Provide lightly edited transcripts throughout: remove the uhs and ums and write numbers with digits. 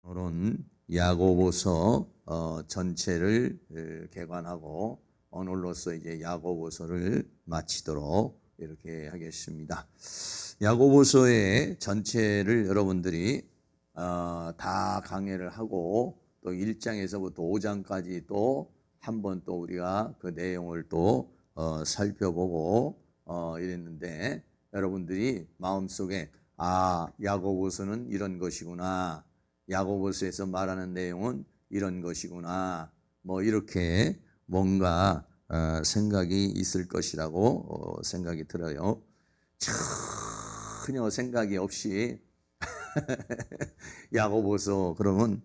오늘은 야고보서 전체를 개관하고 오늘로써 이제 야고보서를 마치도록 이렇게 하겠습니다. 야고보서의 전체를 여러분들이 다 강해를 하고 또 1장에서부터 5장까지 또 한 번 또 우리가 그 내용을 또 살펴보고 이랬는데 여러분들이 마음속에 야고보서는 이런 것이구나, 야고보서에서 말하는 내용은 이런 것이구나, 뭐 이렇게 뭔가 생각이 있을 것이라고 생각이 들어요. 전혀 생각이 없이 야고보서 그러면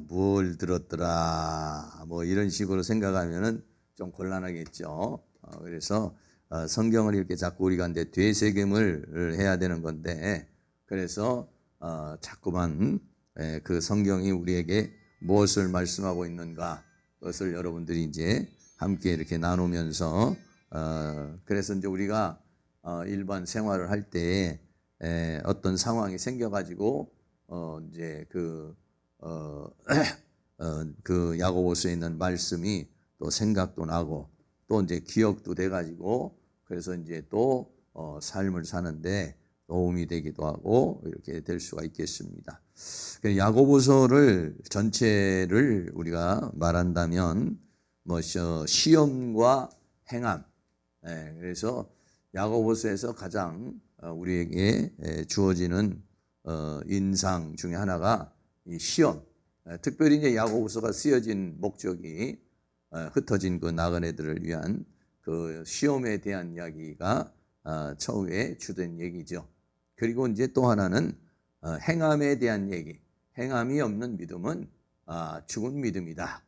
뭘 들었더라 뭐 이런 식으로 생각하면은 좀 곤란하겠죠. 그래서 성경을 이렇게 자꾸 우리가 이제 되새김을 해야 되는 건데, 그래서 자꾸만 그 성경이 우리에게 무엇을 말씀하고 있는가, 그것을 여러분들이 이제 함께 이렇게 나누면서 그래서 이제 우리가 일반 생활을 할 때 어떤 상황이 생겨가지고 이제 그 야고보서에 있는 말씀이 또 생각도 나고 또 이제 기억도 돼가지고 그래서 이제 또 삶을 사는데 도움이 되기도 하고 이렇게 될 수가 있겠습니다. 야고보서를 전체를 우리가 말한다면 시험과 행함. 그래서 야고보서에서 가장 우리에게 주어지는 인상 중에 하나가 이 시험. 특별히 이제 야고보서가 쓰여진 목적이 흩어진 그 나그네들을 위한 그 시험에 대한 이야기가 처음에 주된 얘기죠. 그리고 이제 또 하나는 행함에 대한 얘기. 행함이 없는 믿음은 죽은 믿음이다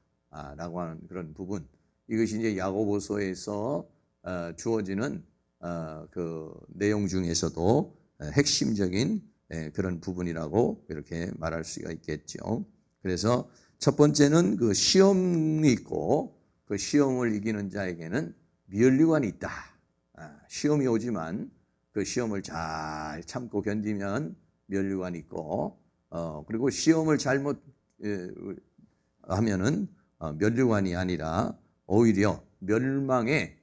라고 하는 그런 부분. 이것이 이제 야고보서에서 주어지는 그 내용 중에서도 핵심적인 그런 부분이라고 이렇게 말할 수가 있겠죠. 그래서 첫 번째는 그 시험이 있고 그 시험을 이기는 자에게는 면류관이 있다. 시험이 오지만 그 시험을 잘 참고 견디면 면류관이 있고, 그리고 시험을 잘못 하면은 면류관이 아니라 오히려 멸망에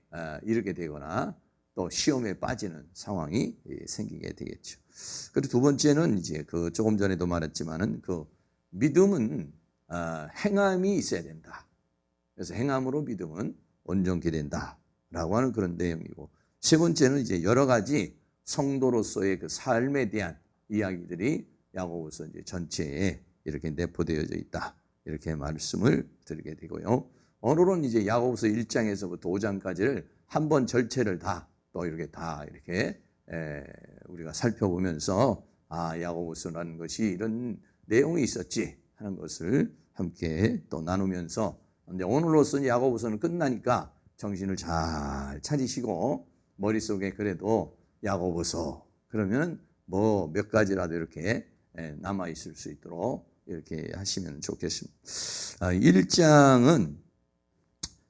이르게 되거나 또 시험에 빠지는 상황이 생기게 되겠죠. 그리고 두 번째는 이제 그 조금 전에도 말했지만은 그 믿음은 행함이 있어야 된다. 그래서 행함으로 믿음은 온전케 된다라고 하는 그런 내용이고, 세 번째는 이제 여러 가지 성도로서의 그 삶에 대한 이야기들이 야고보서 이제 전체에 이렇게 내포되어져 있다. 이렇게 말씀을 드리게 되고요. 오늘은 이제 야고보서 1장에서부터 5장까지를 한 번 전체를 또 이렇게 우리가 살펴보면서 야고보서라는 것이 이런 내용이 있었지 하는 것을 함께 또 나누면서, 근데 오늘로서는 야고보서는 끝나니까 정신을 잘 차리시고 머릿속에 그래도 야고보서 그러면 뭐 몇 가지라도 이렇게 남아 있을 수 있도록 이렇게 하시면 좋겠습니다. 1장은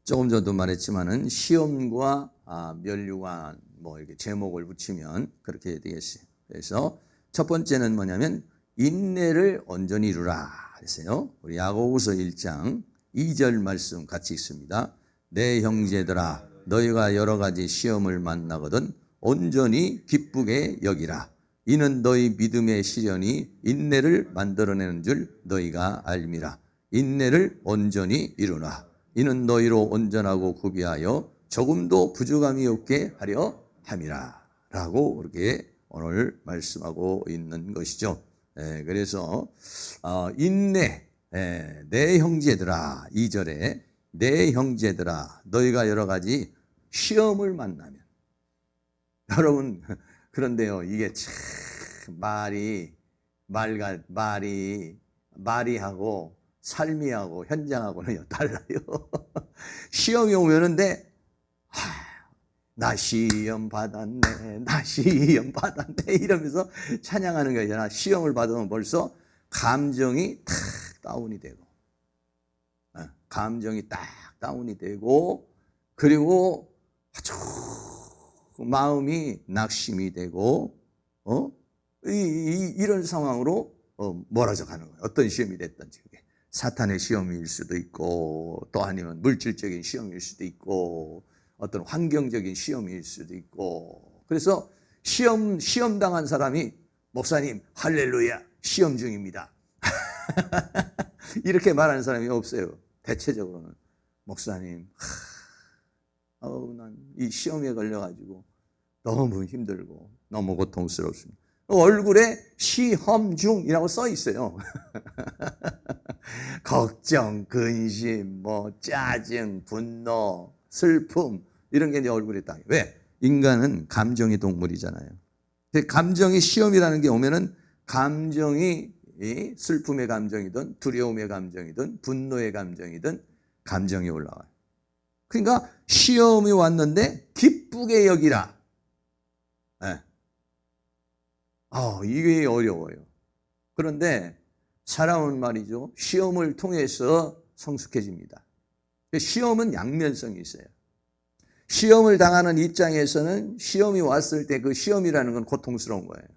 조금 전도 말했지만은 시험과 면류관 뭐 이렇게 제목을 붙이면 그렇게 되겠어요. 그래서 첫 번째는 뭐냐면 인내를 온전히 이루라 했어요. 우리 야고보서 1장 2절 말씀 같이 읽습니다. 내 형제들아, 너희가 여러 가지 시험을 만나거든 온전히 기쁘게 여기라. 이는 너희 믿음의 시련이 인내를 만들어내는 줄 너희가 알미라. 인내를 온전히 이루라. 이는 너희로 온전하고 구비하여 조금도 부족함이 없게 하려 함이라. 라고 그렇게 오늘 말씀하고 있는 것이죠. 그래서 인내, 내 형제들아, 2절에 내 형제들아, 너희가 여러 가지 시험을 만나면, 여러분 그런데요, 이게 참 말이하고 삶이하고 현장하고는 달라요. 시험이 오면은데 나 시험 받았네, 나 시험 받았네 이러면서 찬양하는 거잖아. 시험을 받으면 벌써 감정이 탁 다운이 되고, 감정이 딱 다운이 되고, 그리고 아주 마음이 낙심이 되고, 이런 상황으로 몰아져 가는 거예요. 어떤 시험이 됐든지. 그게 사탄의 시험일 수도 있고, 또 아니면 물질적인 시험일 수도 있고, 어떤 환경적인 시험일 수도 있고. 그래서 시험 당한 사람이 목사님 할렐루야 시험 중입니다. 이렇게 말하는 사람이 없어요. 대체적으로는 목사님 난 이 시험에 걸려가지고 너무 힘들고 너무 고통스럽습니다. 얼굴에 시험 중이라고 써 있어요. 걱정, 근심, 짜증, 분노, 슬픔 이런 게 이제 얼굴에 딱. 왜? 인간은 감정의 동물이잖아요. 감정이 시험이라는 게 오면은 감정이 슬픔의 감정이든 두려움의 감정이든 분노의 감정이든 감정이 올라와요. 그러니까 시험이 왔는데 기쁘게 여기라. 네. 이게 어려워요. 그런데 사람은 말이죠. 시험을 통해서 성숙해집니다. 시험은 양면성이 있어요. 시험을 당하는 입장에서는 시험이 왔을 때 그 시험이라는 건 고통스러운 거예요.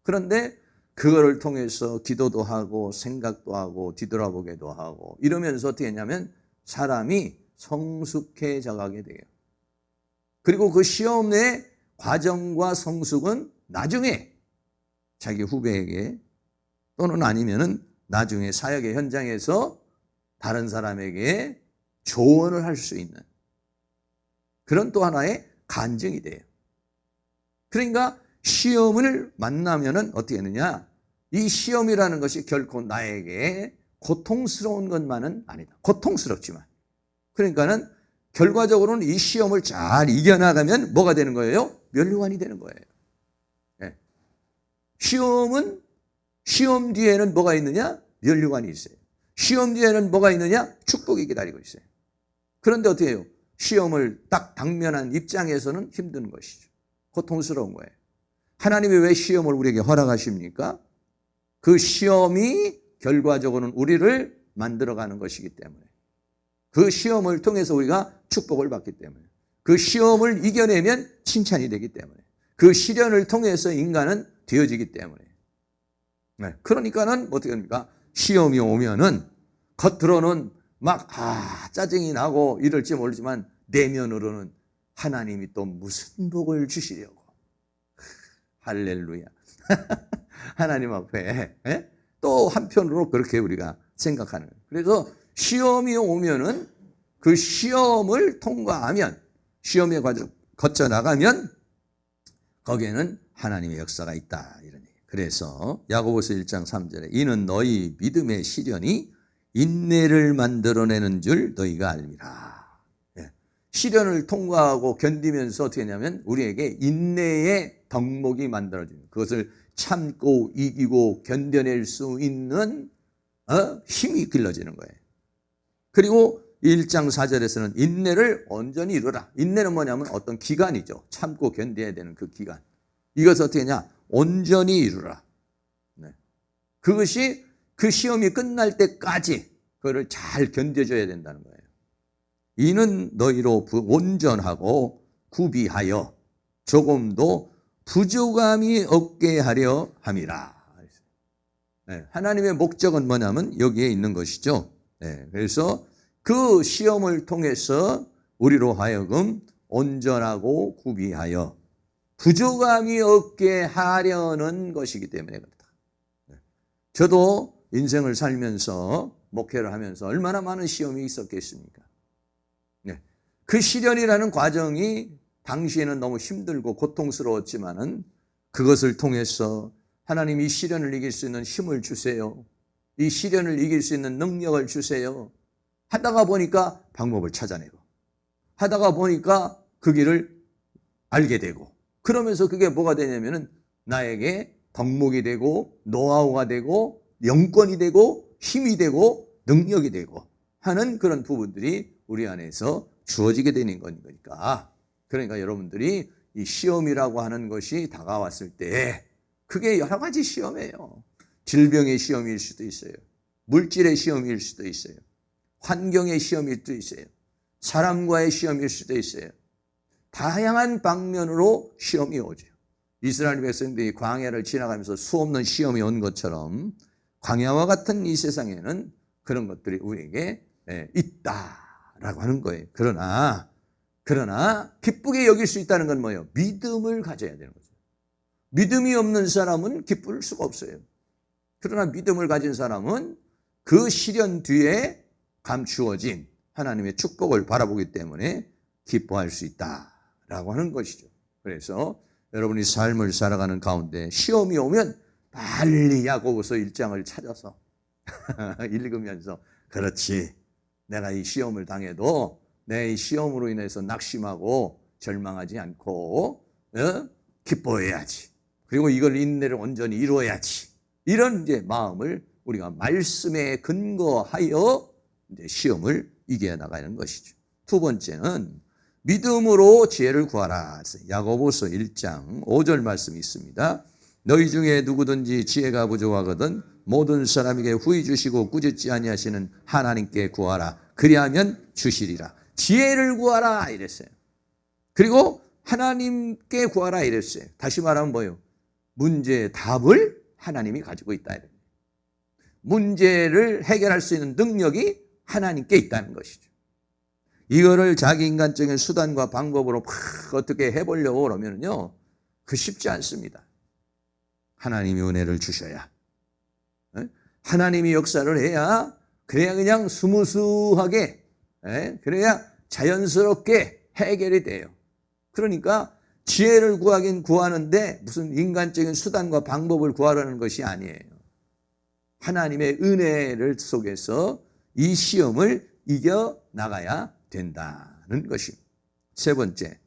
그런데 그거를 통해서 기도도 하고 생각도 하고 뒤돌아보게도 하고 이러면서 어떻게 했냐면 사람이 성숙해져 가게 돼요. 그리고 그 시험의 과정과 성숙은 나중에 자기 후배에게 또는 아니면은 나중에 사역의 현장에서 다른 사람에게 조언을 할 수 있는 그런 또 하나의 간증이 돼요. 그러니까 시험을 만나면은 어떻게 하느냐? 이 시험이라는 것이 결코 나에게 고통스러운 것만은 아니다. 고통스럽지만. 그러니까는 결과적으로는 이 시험을 잘 이겨나가면 뭐가 되는 거예요? 면류관이 되는 거예요. 네. 시험 뒤에는 뭐가 있느냐? 면류관이 있어요. 시험 뒤에는 뭐가 있느냐? 축복이 기다리고 있어요. 그런데 어떻게 해요? 시험을 딱 당면한 입장에서는 힘든 것이죠. 고통스러운 거예요. 하나님이 왜 시험을 우리에게 허락하십니까? 그 시험이 결과적으로는 우리를 만들어가는 것이기 때문에 그 시험을 통해서 우리가 축복을 받기 때문에 그 시험을 이겨내면 칭찬이 되기 때문에 그 시련을 통해서 인간은 되어지기 때문에 그러니까는 어떻게 합니까? 시험이 오면은 겉으로는 막 짜증이 나고 이럴지 모르지만 내면으로는 하나님이 또 무슨 복을 주시려고 할렐루야 하나님 앞에 또 한편으로 그렇게 우리가 생각하는 거예요. 그래서 시험이 오면은 그 시험을 통과하면 시험의 과정 거쳐 나가면 거기에는 하나님의 역사가 있다 이런 얘기예요. 그래서 야고보서 1장 3절에 이는 너희 믿음의 시련이 인내를 만들어내는 줄 너희가 알미라. 시련을 통과하고 견디면서 어떻게 하냐면 우리에게 인내의 덕목이 만들어집니다. 그것을 참고 이기고 견뎌낼 수 있는 힘이 길러지는 거예요. 그리고 1장 4절에서는 인내를 온전히 이루라. 인내는 뭐냐면 어떤 기간이죠. 참고 견뎌야 되는 그 기간. 이것을 어떻게 하냐? 온전히 이루라. 그것이 그 시험이 끝날 때까지 그거를 잘 견뎌줘야 된다는 거예요. 이는 너희로 온전하고 구비하여 조금도 부족함이 없게 하려 함이라. 하나님의 목적은 뭐냐면 여기에 있는 것이죠. 그래서 그 시험을 통해서 우리로 하여금 온전하고 구비하여 부족함이 없게 하려는 것이기 때문에 그렇다. 저도 인생을 살면서 목회를 하면서 얼마나 많은 시험이 있었겠습니까? 그 시련이라는 과정이 당시에는 너무 힘들고 고통스러웠지만은 그것을 통해서 하나님 이 시련을 이길 수 있는 힘을 주세요. 이 시련을 이길 수 있는 능력을 주세요. 하다가 보니까 방법을 찾아내고 하다가 보니까 그 길을 알게 되고 그러면서 그게 뭐가 되냐면은 나에게 덕목이 되고 노하우가 되고 영권이 되고 힘이 되고 능력이 되고 하는 그런 부분들이 우리 안에서 주어지게 되는 거니까. 그러니까 여러분들이 이 시험이라고 하는 것이 다가왔을 때 그게 여러 가지 시험이에요. 질병의 시험일 수도 있어요. 물질의 시험일 수도 있어요. 환경의 시험일 수도 있어요. 사람과의 시험일 수도 있어요. 다양한 방면으로 시험이 오죠. 이스라엘 백성들이 광야를 지나가면서 수없는 시험이 온 것처럼 광야와 같은 이 세상에는 그런 것들이 우리에게 있다라고 하는 거예요. 그러나 기쁘게 여길 수 있다는 건 뭐예요? 믿음을 가져야 되는 거죠. 믿음이 없는 사람은 기쁠 수가 없어요. 그러나 믿음을 가진 사람은 그 시련 뒤에 감추어진 하나님의 축복을 바라보기 때문에 기뻐할 수 있다라고 하는 것이죠. 그래서 여러분이 삶을 살아가는 가운데 시험이 오면 빨리 야고보서 1장을 찾아서 읽으면서 그렇지, 내가 이 시험을 당해도 내 이 시험으로 인해서 낙심하고 절망하지 않고 기뻐해야지. 그리고 이걸 인내를 온전히 이루어야지. 이런 이제 마음을 우리가 말씀에 근거하여 이제 시험을 이겨 나가는 것이죠. 두 번째는 믿음으로 지혜를 구하라. 야고보서 1장 5절 말씀이 있습니다. 너희 중에 누구든지 지혜가 부족하거든 모든 사람에게 후히 주시고 꾸짖지 아니하시는 하나님께 구하라. 그리하면 주시리라. 지혜를 구하라 이랬어요. 그리고 하나님께 구하라 이랬어요. 다시 말하면 뭐예요? 문제의 답을 하나님이 가지고 있다. 문제를 해결할 수 있는 능력이 하나님께 있다는 것이죠. 이거를 자기 인간적인 수단과 방법으로 막 어떻게 해보려고 그러면요, 그 쉽지 않습니다. 하나님이 은혜를 주셔야, 하나님이 역사를 해야, 그래야 그냥 스무스하게, 그래야 자연스럽게 해결이 돼요. 그러니까 지혜를 구하긴 구하는데 무슨 인간적인 수단과 방법을 구하라는 것이 아니에요. 하나님의 은혜를 속에서 이 시험을 이겨 나가야 된다는 것입니다. 세 번째,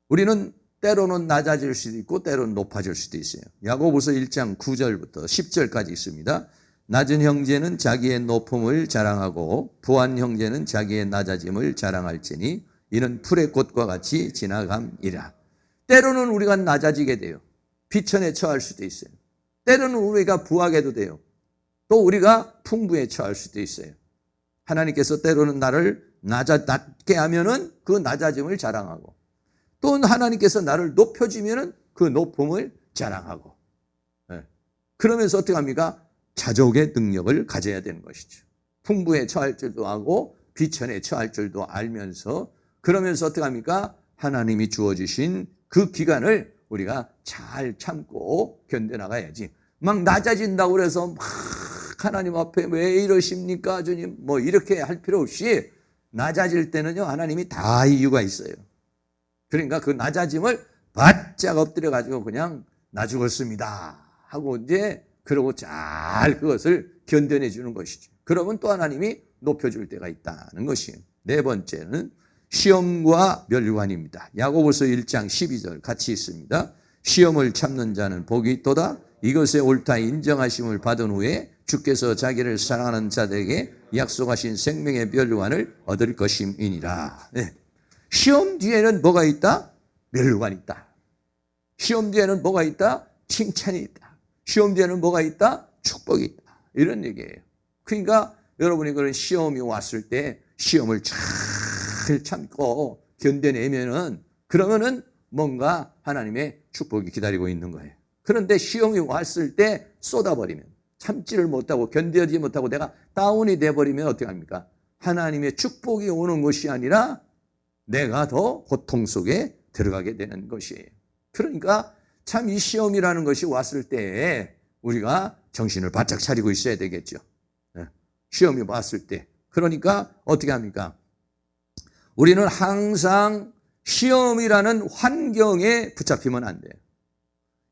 우리는 때로는 낮아질 수도 있고 때로는 높아질 수도 있어요. 야고보서 1장 9절부터 10절까지 있습니다. 낮은 형제는 자기의 높음을 자랑하고 부한 형제는 자기의 낮아짐을 자랑할지니 이는 풀의 꽃과 같이 지나감이라. 때로는 우리가 낮아지게 돼요. 비천에 처할 수도 있어요. 때로는 우리가 부하게도 돼요. 또 우리가 풍부에 처할 수도 있어요. 하나님께서 때로는 나를 낮게 하면은 그 낮아짐을 자랑하고, 또 하나님께서 나를 높여주면은 그 높음을 자랑하고, 그러면서 어떻게 합니까? 자족의 능력을 가져야 되는 것이죠. 풍부에 처할 줄도 알고 비천에 처할 줄도 알면서, 그러면서 어떻게 합니까? 하나님이 주어주신 그 기간을 우리가 잘 참고 견뎌나가야지. 막 낮아진다고 그래서 막 하나님 앞에 왜 이러십니까 주님 뭐 이렇게 할 필요 없이, 낮아질 때는요 하나님이 다 이유가 있어요. 그러니까 그 낮아짐을 바짝 엎드려 가지고 그냥 나 죽었습니다 하고 이제 그러고 잘 그것을 견뎌내 주는 것이죠. 그러면 또 하나님이 높여줄 때가 있다는 것이에요. 네 번째는 시험과 멸관입니다. 야고보서 1장 12절 같이 있습니다. 시험을 참는 자는 복이 있도다. 이것에 옳다 인정하심을 받은 후에 주께서 자기를 사랑하는 자들에게 약속하신 생명의 멸관을 얻을 것임이니라. 네. 시험 뒤에는 뭐가 있다? 멸관이 있다. 시험 뒤에는 뭐가 있다? 칭찬이 있다. 시험 뒤에는 뭐가 있다? 축복이 있다. 이런 얘기예요. 그러니까 여러분이 그런 시험이 왔을 때 시험을 잘 참고 견뎌내면은, 그러면은 뭔가 하나님의 축복이 기다리고 있는 거예요. 그런데 시험이 왔을 때 쏟아버리면, 참지를 못하고 견디지 못하고 내가 다운이 돼버리면 어떻게 합니까? 하나님의 축복이 오는 것이 아니라 내가 더 고통 속에 들어가게 되는 것이에요. 그러니까 참 이 시험이라는 것이 왔을 때 우리가 정신을 바짝 차리고 있어야 되겠죠. 시험이 왔을 때. 그러니까 어떻게 합니까? 우리는 항상 시험이라는 환경에 붙잡히면 안 돼요.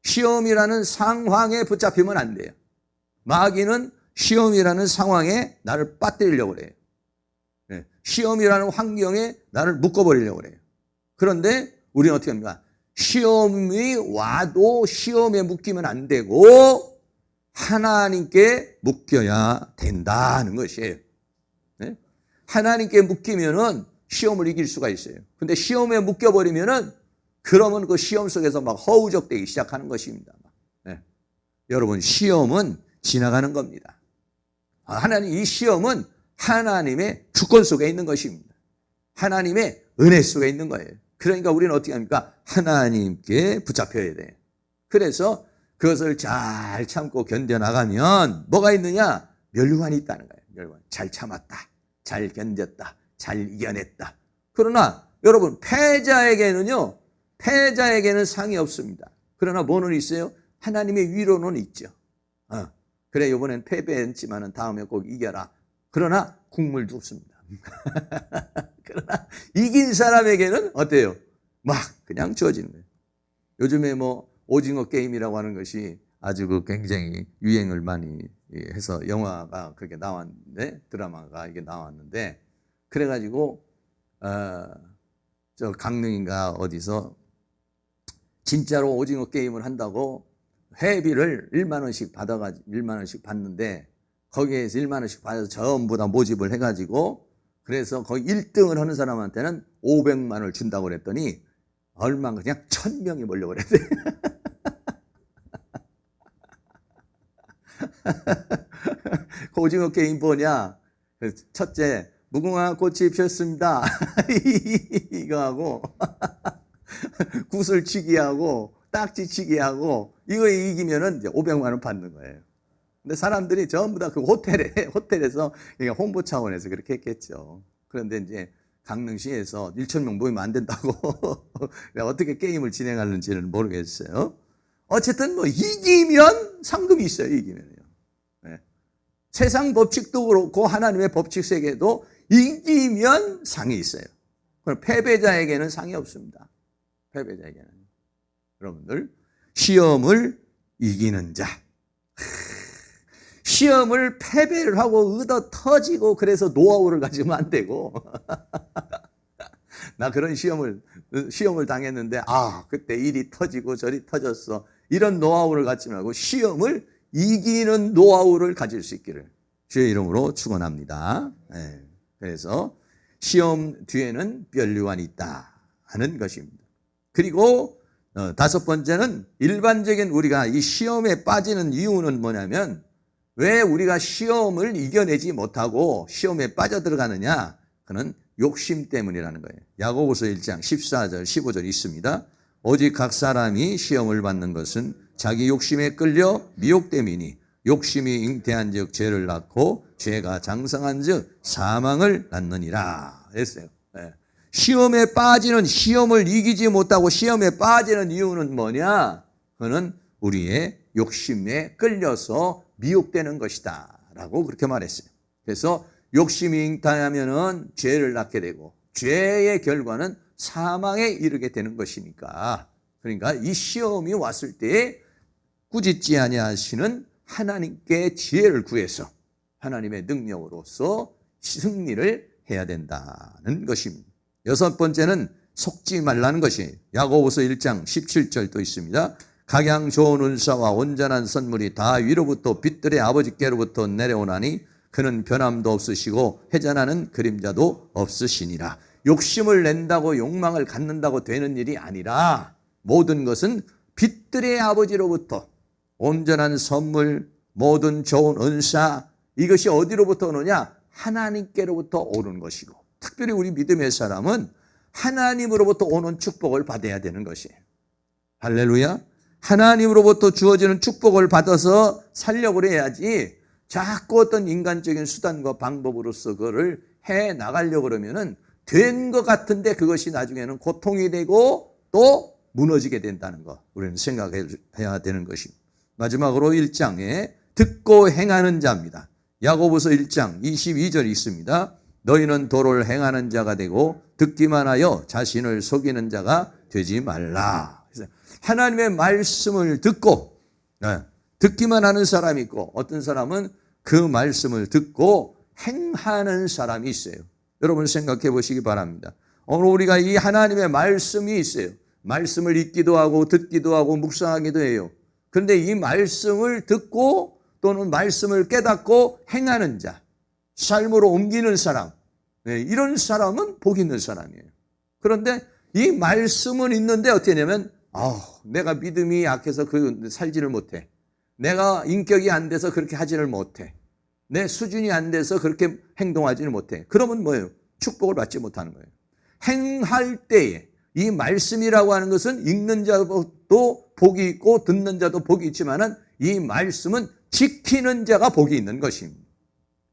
시험이라는 상황에 붙잡히면 안 돼요. 마귀는 시험이라는 상황에 나를 빠뜨리려고 그래요. 시험이라는 환경에 나를 묶어버리려고 그래요. 그런데 우리는 어떻게 합니까? 시험이 와도 시험에 묶이면 안 되고 하나님께 묶여야 된다는 것이에요. 하나님께 묶이면은 시험을 이길 수가 있어요. 근데 시험에 묶여버리면은 그러면 그 시험 속에서 막 허우적대기 시작하는 것입니다. 여러분, 시험은 지나가는 겁니다. 하나님, 이 시험은 하나님의 주권 속에 있는 것입니다. 하나님의 은혜 속에 있는 거예요. 그러니까 우리는 어떻게 합니까? 하나님께 붙잡혀야 돼요. 그래서 그것을 잘 참고 견뎌나가면 뭐가 있느냐? 멸관이 있다는 거예요. 멸관. 잘 참았다. 잘 견뎠다. 잘 이겨냈다. 그러나 여러분, 패자에게는 상이 없습니다. 그러나 뭐는 있어요? 하나님의 위로는 있죠. 그래, 이번엔 패배했지만은 다음에 꼭 이겨라. 그러나 국물도 없습니다. 그러나 이긴 사람에게는 어때요? 막 그냥 주어지는 거예요. 요즘에 뭐 오징어 게임이라고 하는 것이 아주 굉장히 유행을 많이 해서 영화가 그게 나왔는데, 드라마가 이게 나왔는데, 그래가지고 저 강릉인가 어디서 진짜로 오징어 게임을 한다고 회비를 1만 원씩 받아가지고 1만 원씩 받는데, 거기에서 1만 원씩 받아서 전부 다 모집을 해가지고, 그래서 거기 1등을 하는 사람한테는 500만 원을 준다고 그랬더니 얼마인가 그냥 1000명이 몰려버렸대. 그 오징어 게임 뭐냐? 첫째, 무궁화 꽃이 피었습니다. 이거 하고 구슬치기하고 딱지치기하고 이거에 이기면은 이제 500만 원 받는 거예요. 근데 사람들이 전부 다 그 호텔에서 그러니까 홍보 차원에서 그렇게 했겠죠. 그런데 이제 강릉시에서 1,000명 모이면 안 된다고 어떻게 게임을 진행하는지는 모르겠어요. 어쨌든 뭐 이기면 상금이 있어요. 이기면요. 네. 세상 법칙도 그렇고 하나님의 법칙 세계도 이기면 상이 있어요. 그럼 패배자에게는 상이 없습니다. 패배자에게는. 여러분들, 시험을 이기는 자. 시험을 패배를 하고 얻어 터지고 그래서 노하우를 가지면 안 되고 나 그런 시험을 당했는데 그때 일이 터지고 저리 터졌어. 이런 노하우를 갖지 말고 시험을 이기는 노하우를 가질 수 있기를 주의 이름으로 축원합니다. 네. 그래서 시험 뒤에는 면류관이 있다 하는 것입니다. 그리고 다섯 번째는 일반적인 우리가 이 시험에 빠지는 이유는 뭐냐면, 왜 우리가 시험을 이겨내지 못하고 시험에 빠져들어가느냐? 그는 욕심 때문이라는 거예요. 야고보서 1장 14절 15절 있습니다. 오직 각 사람이 시험을 받는 것은 자기 욕심에 끌려 미혹됨이니 욕심이 잉태한 즉 죄를 낳고 죄가 장성한 즉 사망을 낳느니라 했어요. 네. 시험에 빠지는, 시험을 이기지 못하고 시험에 빠지는 이유는 뭐냐? 그는 우리의 욕심에 끌려서 미혹되는 것이다 라고 그렇게 말했어요. 그래서 욕심이 잉태하면은 죄를 낳게 되고 죄의 결과는 사망에 이르게 되는 것이니까, 그러니까 이 시험이 왔을 때에 꾸짖지 아니하시는 하나님께 지혜를 구해서 하나님의 능력으로서 승리를 해야 된다는 것입니다. 여섯 번째는 속지 말라는 것이 야고보서 1장 17절도 있습니다. 각양 좋은 은사와 온전한 선물이 다 위로부터 빛들의 아버지께로부터 내려오나니 그는 변함도 없으시고 회전하는 그림자도 없으시니라. 욕심을 낸다고 욕망을 갖는다고 되는 일이 아니라 모든 것은 빛들의 아버지로부터 온전한 선물, 모든 좋은 은사, 이것이 어디로부터 오느냐? 하나님께로부터 오는 것이고, 특별히 우리 믿음의 사람은 하나님으로부터 오는 축복을 받아야 되는 것이에요. 할렐루야. 하나님으로부터 주어지는 축복을 받아서 살려고 해야지 자꾸 어떤 인간적인 수단과 방법으로서 그거를 해 나가려고 그러면은 된 것 같은데 그것이 나중에는 고통이 되고 또 무너지게 된다는 거 우리는 생각해야 되는 것입니다. 마지막으로 1장에 듣고 행하는 자입니다. 야고보서 1장 22절이 있습니다. 너희는 도를 행하는 자가 되고 듣기만 하여 자신을 속이는 자가 되지 말라. 하나님의 말씀을 듣고 듣기만 하는 사람이 있고, 어떤 사람은 그 말씀을 듣고 행하는 사람이 있어요. 여러분 생각해 보시기 바랍니다. 오늘 우리가 이 하나님의 말씀이 있어요. 말씀을 읽기도 하고 듣기도 하고 묵상하기도 해요. 그런데 이 말씀을 듣고 또는 말씀을 깨닫고 행하는 자, 삶으로 옮기는 사람, 이런 사람은 복 있는 사람이에요. 그런데 이 말씀은 있는데 어떻게 되냐면 내가 믿음이 약해서 살지를 못해. 내가 인격이 안 돼서 그렇게 하지를 못해. 내 수준이 안 돼서 그렇게 행동하지를 못해. 그러면 뭐예요? 축복을 받지 못하는 거예요. 행할 때에 이 말씀이라고 하는 것은 읽는 자도 복이 있고 듣는 자도 복이 있지만은 이 말씀은 지키는 자가 복이 있는 것입니다.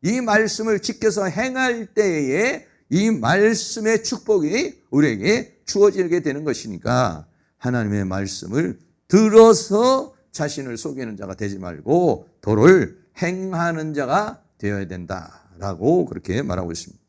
이 말씀을 지켜서 행할 때에 이 말씀의 축복이 우리에게 주어지게 되는 것이니까 하나님의 말씀을 들어서 자신을 속이는 자가 되지 말고 도를 행하는 자가 되어야 된다라고 그렇게 말하고 있습니다.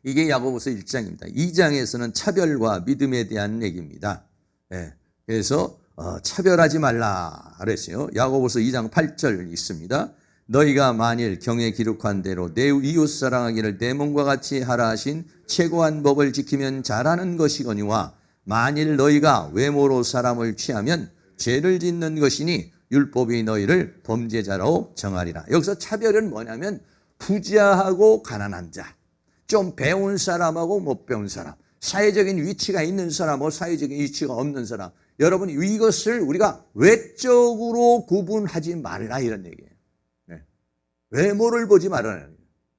이게 야고보서 1장입니다. 2장에서는 차별과 믿음에 대한 얘기입니다. 네. 그래서 차별하지 말라 그랬어요. 야고보서 2장 8절 있습니다. 너희가 만일 경에 기록한 대로 내 이웃 사랑하기를 내 몸과 같이 하라 하신 최고한 법을 지키면 잘하는 것이거니와 만일 너희가 외모로 사람을 취하면 죄를 짓는 것이니 율법이 너희를 범죄자로 정하리라. 여기서 차별은 뭐냐면 부자하고 가난한 자, 좀 배운 사람하고 못 배운 사람, 사회적인 위치가 있는 사람하고 사회적인 위치가 없는 사람, 여러분 이것을 우리가 외적으로 구분하지 말라 이런 얘기예요. 네. 외모를 보지 말아라.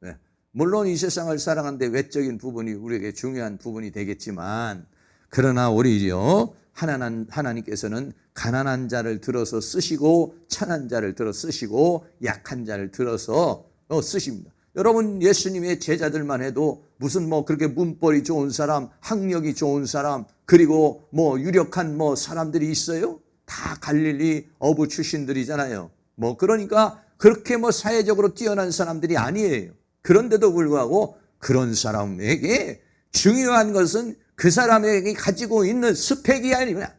네. 물론 이 세상을 살아가는데 외적인 부분이 우리에게 중요한 부분이 되겠지만 그러나 오히려 하나님께서는 가난한 자를 들어서 쓰시고 천한 자를 들어 쓰시고 약한 자를 들어서 쓰십니다. 여러분 예수님의 제자들만 해도 무슨 그렇게 문벌이 좋은 사람, 학력이 좋은 사람, 그리고 유력한 사람들이 있어요? 다 갈릴리 어부 출신들이잖아요. 그러니까 그렇게 사회적으로 뛰어난 사람들이 아니에요. 그런데도 불구하고 그런 사람에게 중요한 것은 그 사람에게 가지고 있는 스펙이 아니라,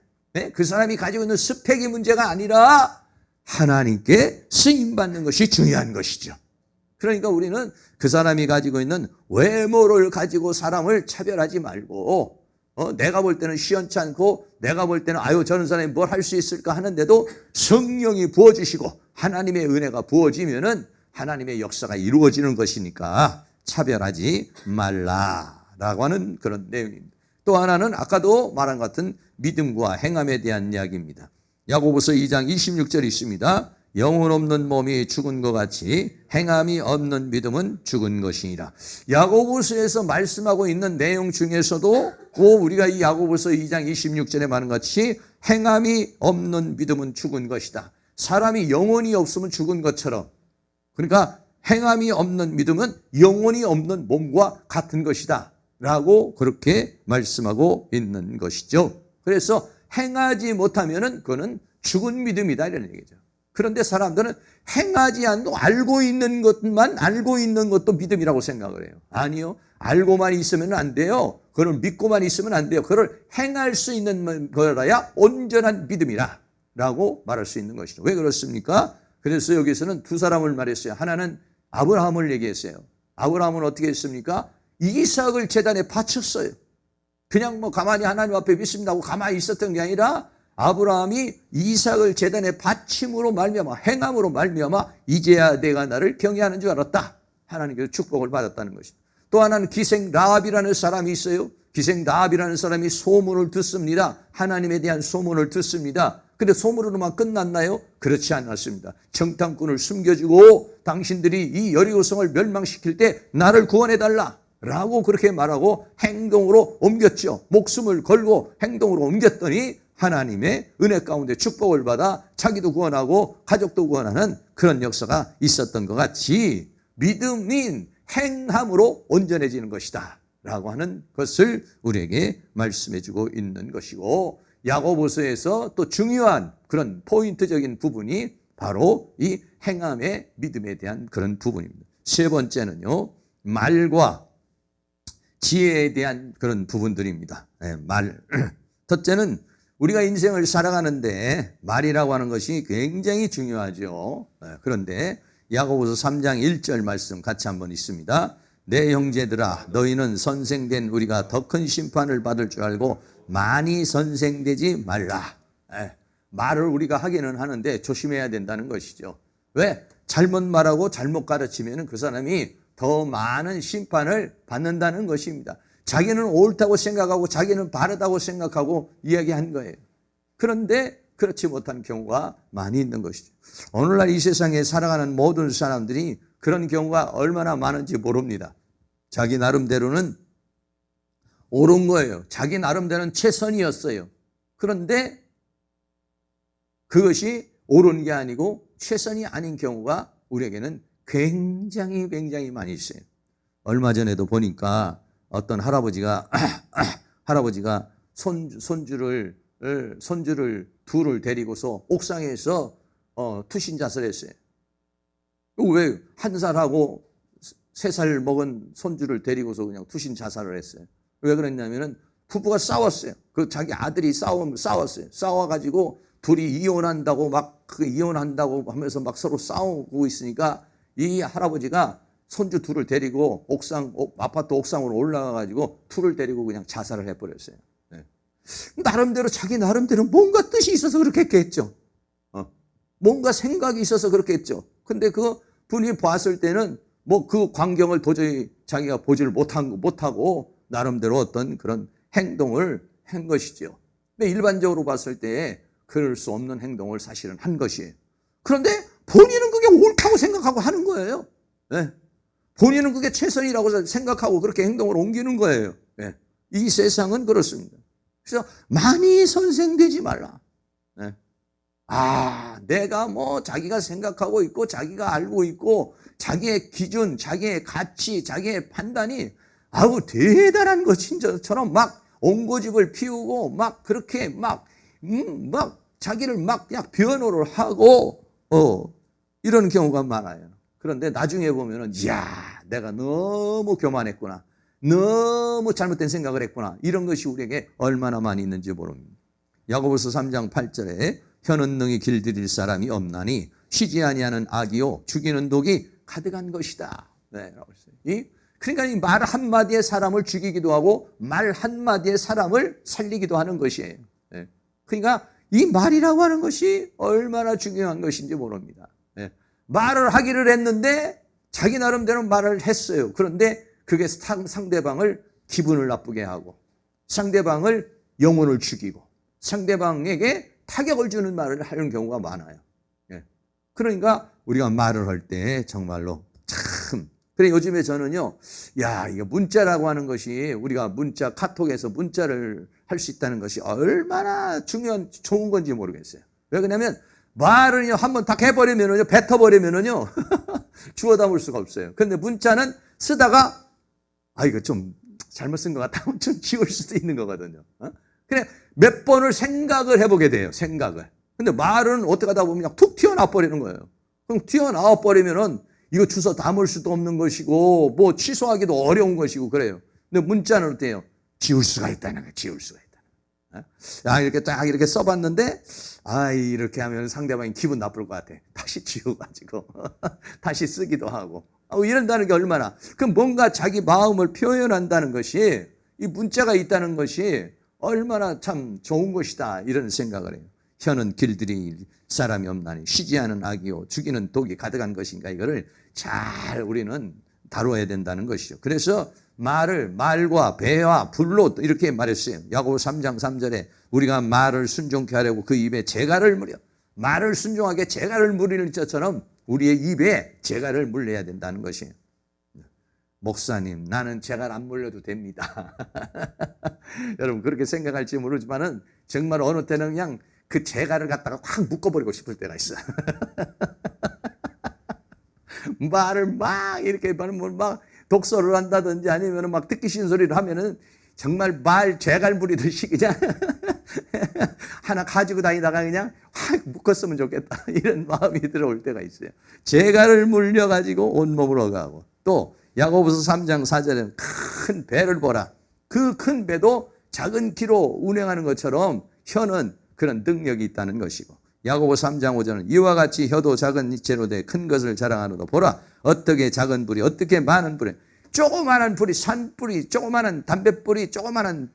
그 사람이 가지고 있는 스펙이 문제가 아니라 하나님께 쓰임받는 것이 중요한 것이죠. 그러니까 우리는 그 사람이 가지고 있는 외모를 가지고 사람을 차별하지 말고 내가 볼 때는 시원찮고 내가 볼 때는 저런 사람이 뭘 할 수 있을까 하는데도 성령이 부어주시고 하나님의 은혜가 부어지면은 하나님의 역사가 이루어지는 것이니까 차별하지 말라라고 하는 그런 내용입니다. 또 하나는 아까도 말한 것 같은 믿음과 행함에 대한 이야기입니다. 야고보서 2장 26절이 있습니다. 영혼 없는 몸이 죽은 것 같이 행함이 없는 믿음은 죽은 것이니라. 야고보서에서 말씀하고 있는 내용 중에서도 우리가 이 야고보서 2장 26절에 말한 것 같이 행함이 없는 믿음은 죽은 것이다. 사람이 영혼이 없으면 죽은 것처럼, 그러니까 행함이 없는 믿음은 영혼이 없는 몸과 같은 것이다 라고 그렇게 말씀하고 있는 것이죠. 그래서 행하지 못하면은 그거는 죽은 믿음이다 이런 얘기죠. 그런데 사람들은 행하지 않고 알고 있는 것도 믿음이라고 생각을 해요. 아니요. 알고만 있으면 안 돼요. 그걸 믿고만 있으면 안 돼요. 그걸 행할 수 있는 거라야 온전한 믿음이라 라고 말할 수 있는 것이죠. 왜 그렇습니까? 그래서 여기서는 두 사람을 말했어요. 하나는 아브라함을 얘기했어요. 아브라함은 어떻게 했습니까? 이삭을 제단에 바쳤어요. 그냥 가만히 하나님 앞에 믿습니다 하고 가만히 있었던 게 아니라 아브라함이 이삭을 제단에 바침으로 말미암아 행함으로 말미암아 이제야 내가 나를 경외하는 줄 알았다. 하나님께서 축복을 받았다는 것입니다. 또 하나는 기생 라합이라는 사람이 있어요. 기생 라합이라는 사람이 소문을 듣습니다. 하나님에 대한 소문을 듣습니다. 근데 소문으로만 끝났나요? 그렇지 않았습니다. 정탐꾼을 숨겨주고 당신들이 이 여리고성을 멸망시킬 때 나를 구원해달라 라고 그렇게 말하고 행동으로 옮겼죠. 목숨을 걸고 행동으로 옮겼더니 하나님의 은혜 가운데 축복을 받아 자기도 구원하고 가족도 구원하는 그런 역사가 있었던 것 같이 믿음인 행함으로 온전해지는 것이다 라고 하는 것을 우리에게 말씀해 주고 있는 것이고, 야고보서에서 또 중요한 그런 포인트적인 부분이 바로 이 행함의 믿음에 대한 그런 부분입니다. 세 번째는요, 말과 지혜에 대한 그런 부분들입니다. 말. 첫째는 우리가 인생을 살아가는데 말이라고 하는 것이 굉장히 중요하죠. 그런데 야고보서 3장 1절 말씀 같이 한번 있습니다. 내 형제들아 너희는 선생된 우리가 더 큰 심판을 받을 줄 알고 많이 선생되지 말라. 말을 우리가 하기는 하는데 조심해야 된다는 것이죠. 왜? 잘못 말하고 잘못 가르치면 그 사람이 더 많은 심판을 받는다는 것입니다. 자기는 옳다고 생각하고 자기는 바르다고 생각하고 이야기한 거예요. 그런데 그렇지 못한 경우가 많이 있는 것이죠. 오늘날 이 세상에 살아가는 모든 사람들이 그런 경우가 얼마나 많은지 모릅니다. 자기 나름대로는 옳은 거예요. 자기 나름대로는 최선이었어요. 그런데 그것이 옳은 게 아니고 최선이 아닌 경우가 우리에게는 굉장히 많이 있어요. 얼마 전에도 보니까 어떤 할아버지가 손주를 둘을 데리고서 옥상에서 투신 자살했어요. 왜 한 살하고 3살 먹은 손주를 데리고서 그냥 투신 자살을 했어요. 왜 그랬냐면은 부부가 싸웠어요. 그 자기 아들이 싸웠어요. 싸워가지고 둘이 이혼한다고 하면서 막 서로 싸우고 있으니까 이 할아버지가 손주 둘을 데리고 아파트 옥상으로 올라가가지고 둘을 데리고 그냥 자살을 해버렸어요. 네. 자기 나름대로 뭔가 뜻이 있어서 그렇게 했겠죠. 뭔가 생각이 있어서 그렇게 했죠. 근데 그 분이 봤을 때는 뭐 그 광경을 도저히 자기가 보지를 못하고 나름대로 어떤 그런 행동을 한 것이죠. 근데 일반적으로 봤을 때 그럴 수 없는 행동을 사실은 한 것이에요. 그런데 본인은 그게 옳다고 생각하고 하는 거예요. 네. 본인은 그게 최선이라고 생각하고 그렇게 행동을 옮기는 거예요. 네. 이 세상은 그렇습니다. 그래서 많이 선생되지 말라. 네. 내가 뭐 자기가 생각하고 있고 자기가 알고 있고 자기의 기준, 자기의 가치, 자기의 판단이 대단한 것인처럼 막 옹고집을 피우고 막 그렇게 막 자기를 막 그냥 변호를 하고 이런 경우가 많아요. 그런데 나중에 보면은 내가 너무 교만했구나. 너무 잘못된 생각을 했구나. 이런 것이 우리에게 얼마나 많이 있는지 모릅니다. 야고보서 3장 8절에 혀는 능히 길들일 사람이 없나니 쉬지 아니하는 악이요 죽이는 독이 가득한 것이다. 네, 그러니까 이 말 한마디에 사람을 죽이기도 하고 말 한마디에 사람을 살리기도 하는 것이에요. 네. 그러니까 이 말이라고 하는 것이 얼마나 중요한 것인지 모릅니다. 네. 말을 하기를 했는데 자기 나름대로 말을 했어요. 그런데 그게 상대방을 기분을 나쁘게 하고 상대방을 영혼을 죽이고 상대방에게 타격을 주는 말을 하는 경우가 많아요. 예. 그러니까 우리가 말을 할 때 정말로 그래 요즘에 저는요, 이거 문자라고 하는 것이 우리가 카톡에서 문자를 할 수 있다는 것이 얼마나 좋은 건지 모르겠어요. 왜 그러냐면 말은요 한번 딱 해버리면은요 뱉어버리면은요 주워 담을 수가 없어요. 그런데 문자는 쓰다가 이거 좀 잘못 쓴 것 같다 하면 좀 지울 수도 있는 거거든요. 그래 몇 번을 생각을 해보게 돼요. 생각을. 근데 말은 어떻게 하다 보면 그냥 툭 튀어나와 버리는 거예요. 그럼 튀어나와 버리면은 이거 주워 담을 수도 없는 것이고 뭐 취소하기도 어려운 것이고 그래요. 근데 문자는 어때요? 지울 수가 있다는 거예요. 지울 수가 있다는. 이렇게 딱 이렇게 써봤는데 이렇게 하면 상대방이 기분 나쁠 것 같아. 다시 지워가지고 다시 쓰기도 하고 이런다는 게 얼마나 그럼 뭔가 자기 마음을 표현한다는 것이 이 문자가 있다는 것이 얼마나 참 좋은 것이다 이런 생각을 해요. 혀는 길들일 사람이 없나니 쉬지 않은 악이요 죽이는 독이 가득한 것인가 이거를 잘 우리는 다뤄야 된다는 것이죠. 그래서 말과 배와 불로 이렇게 말했어요. 야고보 3장 3절에 우리가 말을 순종케 하려고 그 입에 재갈을 물여 말을 순종하게 재갈을 물리는 것처럼 우리의 입에 재갈을 물려야 된다는 것이에요. 목사님, 나는 재갈 안 물려도 됩니다. 여러분 그렇게 생각할지 모르지만은 정말 어느 때는 그냥 그 재갈을 갖다가 확 묶어버리고 싶을 때가 있어. 말을 막 이렇게 막 독서를 한다든지 아니면 막 듣기 싫은 소리를 하면은 정말 말 재갈 부리듯이 그냥 하나 가지고 다니다가 그냥 확 묶었으면 좋겠다 이런 마음이 들어올 때가 있어요. 재갈을 물려가지고 온몸으로 가고 또 야고보서 3장 4절에는 큰 배를 보라. 그 큰 배도 작은 키로 운행하는 것처럼 혀는 그런 능력이 있다는 것이고 야고보 3장 5절은 이와 같이 혀도 작은 이체로 돼 큰 것을 자랑하노도 보라. 어떻게 작은 불이 어떻게 많은 불이 조그마한 불이 산불이 조그마한 담뱃불이 조그마한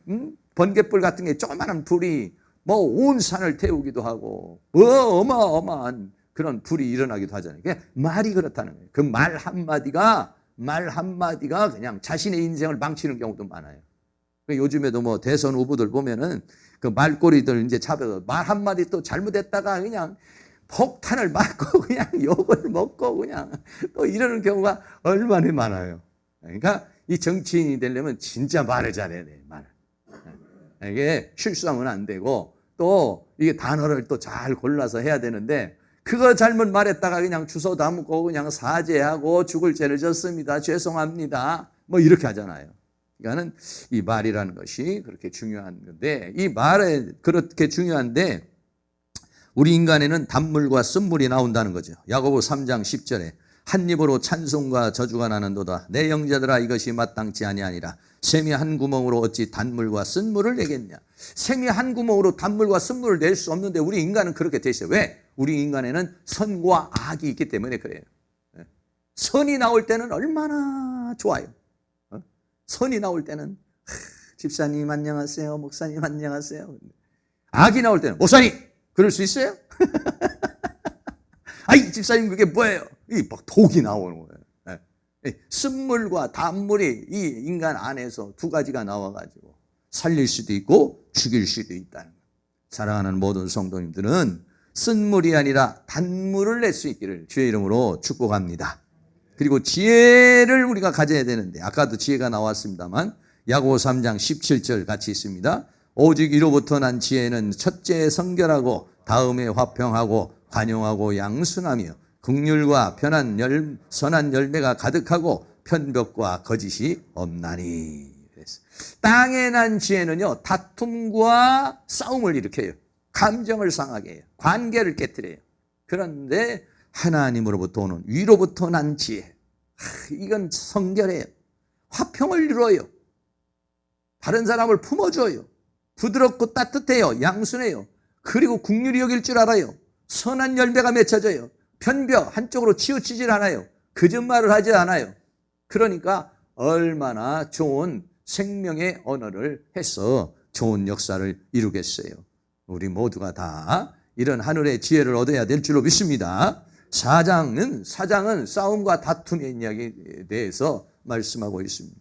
번갯불 같은 게 조그마한 불이 뭐 온 산을 태우기도 하고 어마어마한 그런 불이 일어나기도 하잖아요. 그게 말이 그렇다는 거예요. 그 말 한마디가 그냥 자신의 인생을 망치는 경우도 많아요. 요즘에도 뭐 대선 후보들 보면은 그 말꼬리들 이제 잡아서 말 한마디 또 잘못했다가 그냥 폭탄을 맞고 그냥 욕을 먹고 그냥 또 이러는 경우가 얼마나 많아요. 그러니까 이 정치인이 되려면 진짜 말을 잘해야 돼, 말을. 이게 실수하면 안 되고, 또 이게 단어를 또 잘 골라서 해야 되는데, 그거 잘못 말했다가 그냥 주소 담고 그냥 사죄하고 죽을 죄를 졌습니다. 죄송합니다. 뭐 이렇게 하잖아요. 그러니까는 이 말이라는 것이 그렇게 중요한 건데, 이 말에 그렇게 중요한데, 우리 인간에는 단물과 쓴물이 나온다는 거죠. 야고보 3장 10절에 한 입으로 찬송과 저주가 나는도다. 내 형제들아 이것이 마땅치 아니하니라. 샘이 한 구멍으로 어찌 단물과 쓴물을 내겠냐. 샘이 한 구멍으로 단물과 쓴물을 낼 수 없는데 우리 인간은 그렇게 돼 있어요. 왜? 우리 인간에는 선과 악이 있기 때문에 그래요. 선이 나올 때는 얼마나 좋아요. 선이 나올 때는 집사님 안녕하세요. 목사님 안녕하세요. 악이 나올 때는 목사님 그럴 수 있어요? 아이 집사님 그게 뭐예요? 이 막 독이 나오는 거예요. 쓴물과 단물이 이 인간 안에서 두 가지가 나와가지고 살릴 수도 있고 죽일 수도 있다는 거예요. 사랑하는 모든 성도님들은 쓴물이 아니라 단물을 낼 수 있기를 주의 이름으로 축복합니다. 그리고 지혜를 우리가 가져야 되는데 아까도 지혜가 나왔습니다만 야고보 3장 17절 같이 있습니다. 오직 이로부터 난 지혜는 첫째 성결하고 다음에 화평하고 관용하고 양순하며 긍휼과 선한 열매가 가득하고 편벽과 거짓이 없나니. 땅에 난 지혜는요 다툼과 싸움을 일으켜요. 감정을 상하게 해요. 관계를 깨뜨려요. 그런데 하나님으로부터 오는 위로부터 난 지혜, 이건 성결해요. 화평을 이루어요. 다른 사람을 품어줘요. 부드럽고 따뜻해요. 양순해요. 그리고 긍휼히 여길 줄 알아요. 선한 열매가 맺혀져요. 편벽 한쪽으로 치우치질 않아요. 거짓말을 하지 않아요. 그러니까 얼마나 좋은 생명의 언어를 해서 좋은 역사를 이루겠어요. 우리 모두가 다 이런 하늘의 지혜를 얻어야 될 줄로 믿습니다. 사장은 싸움과 다툼의 이야기에 대해서 말씀하고 있습니다.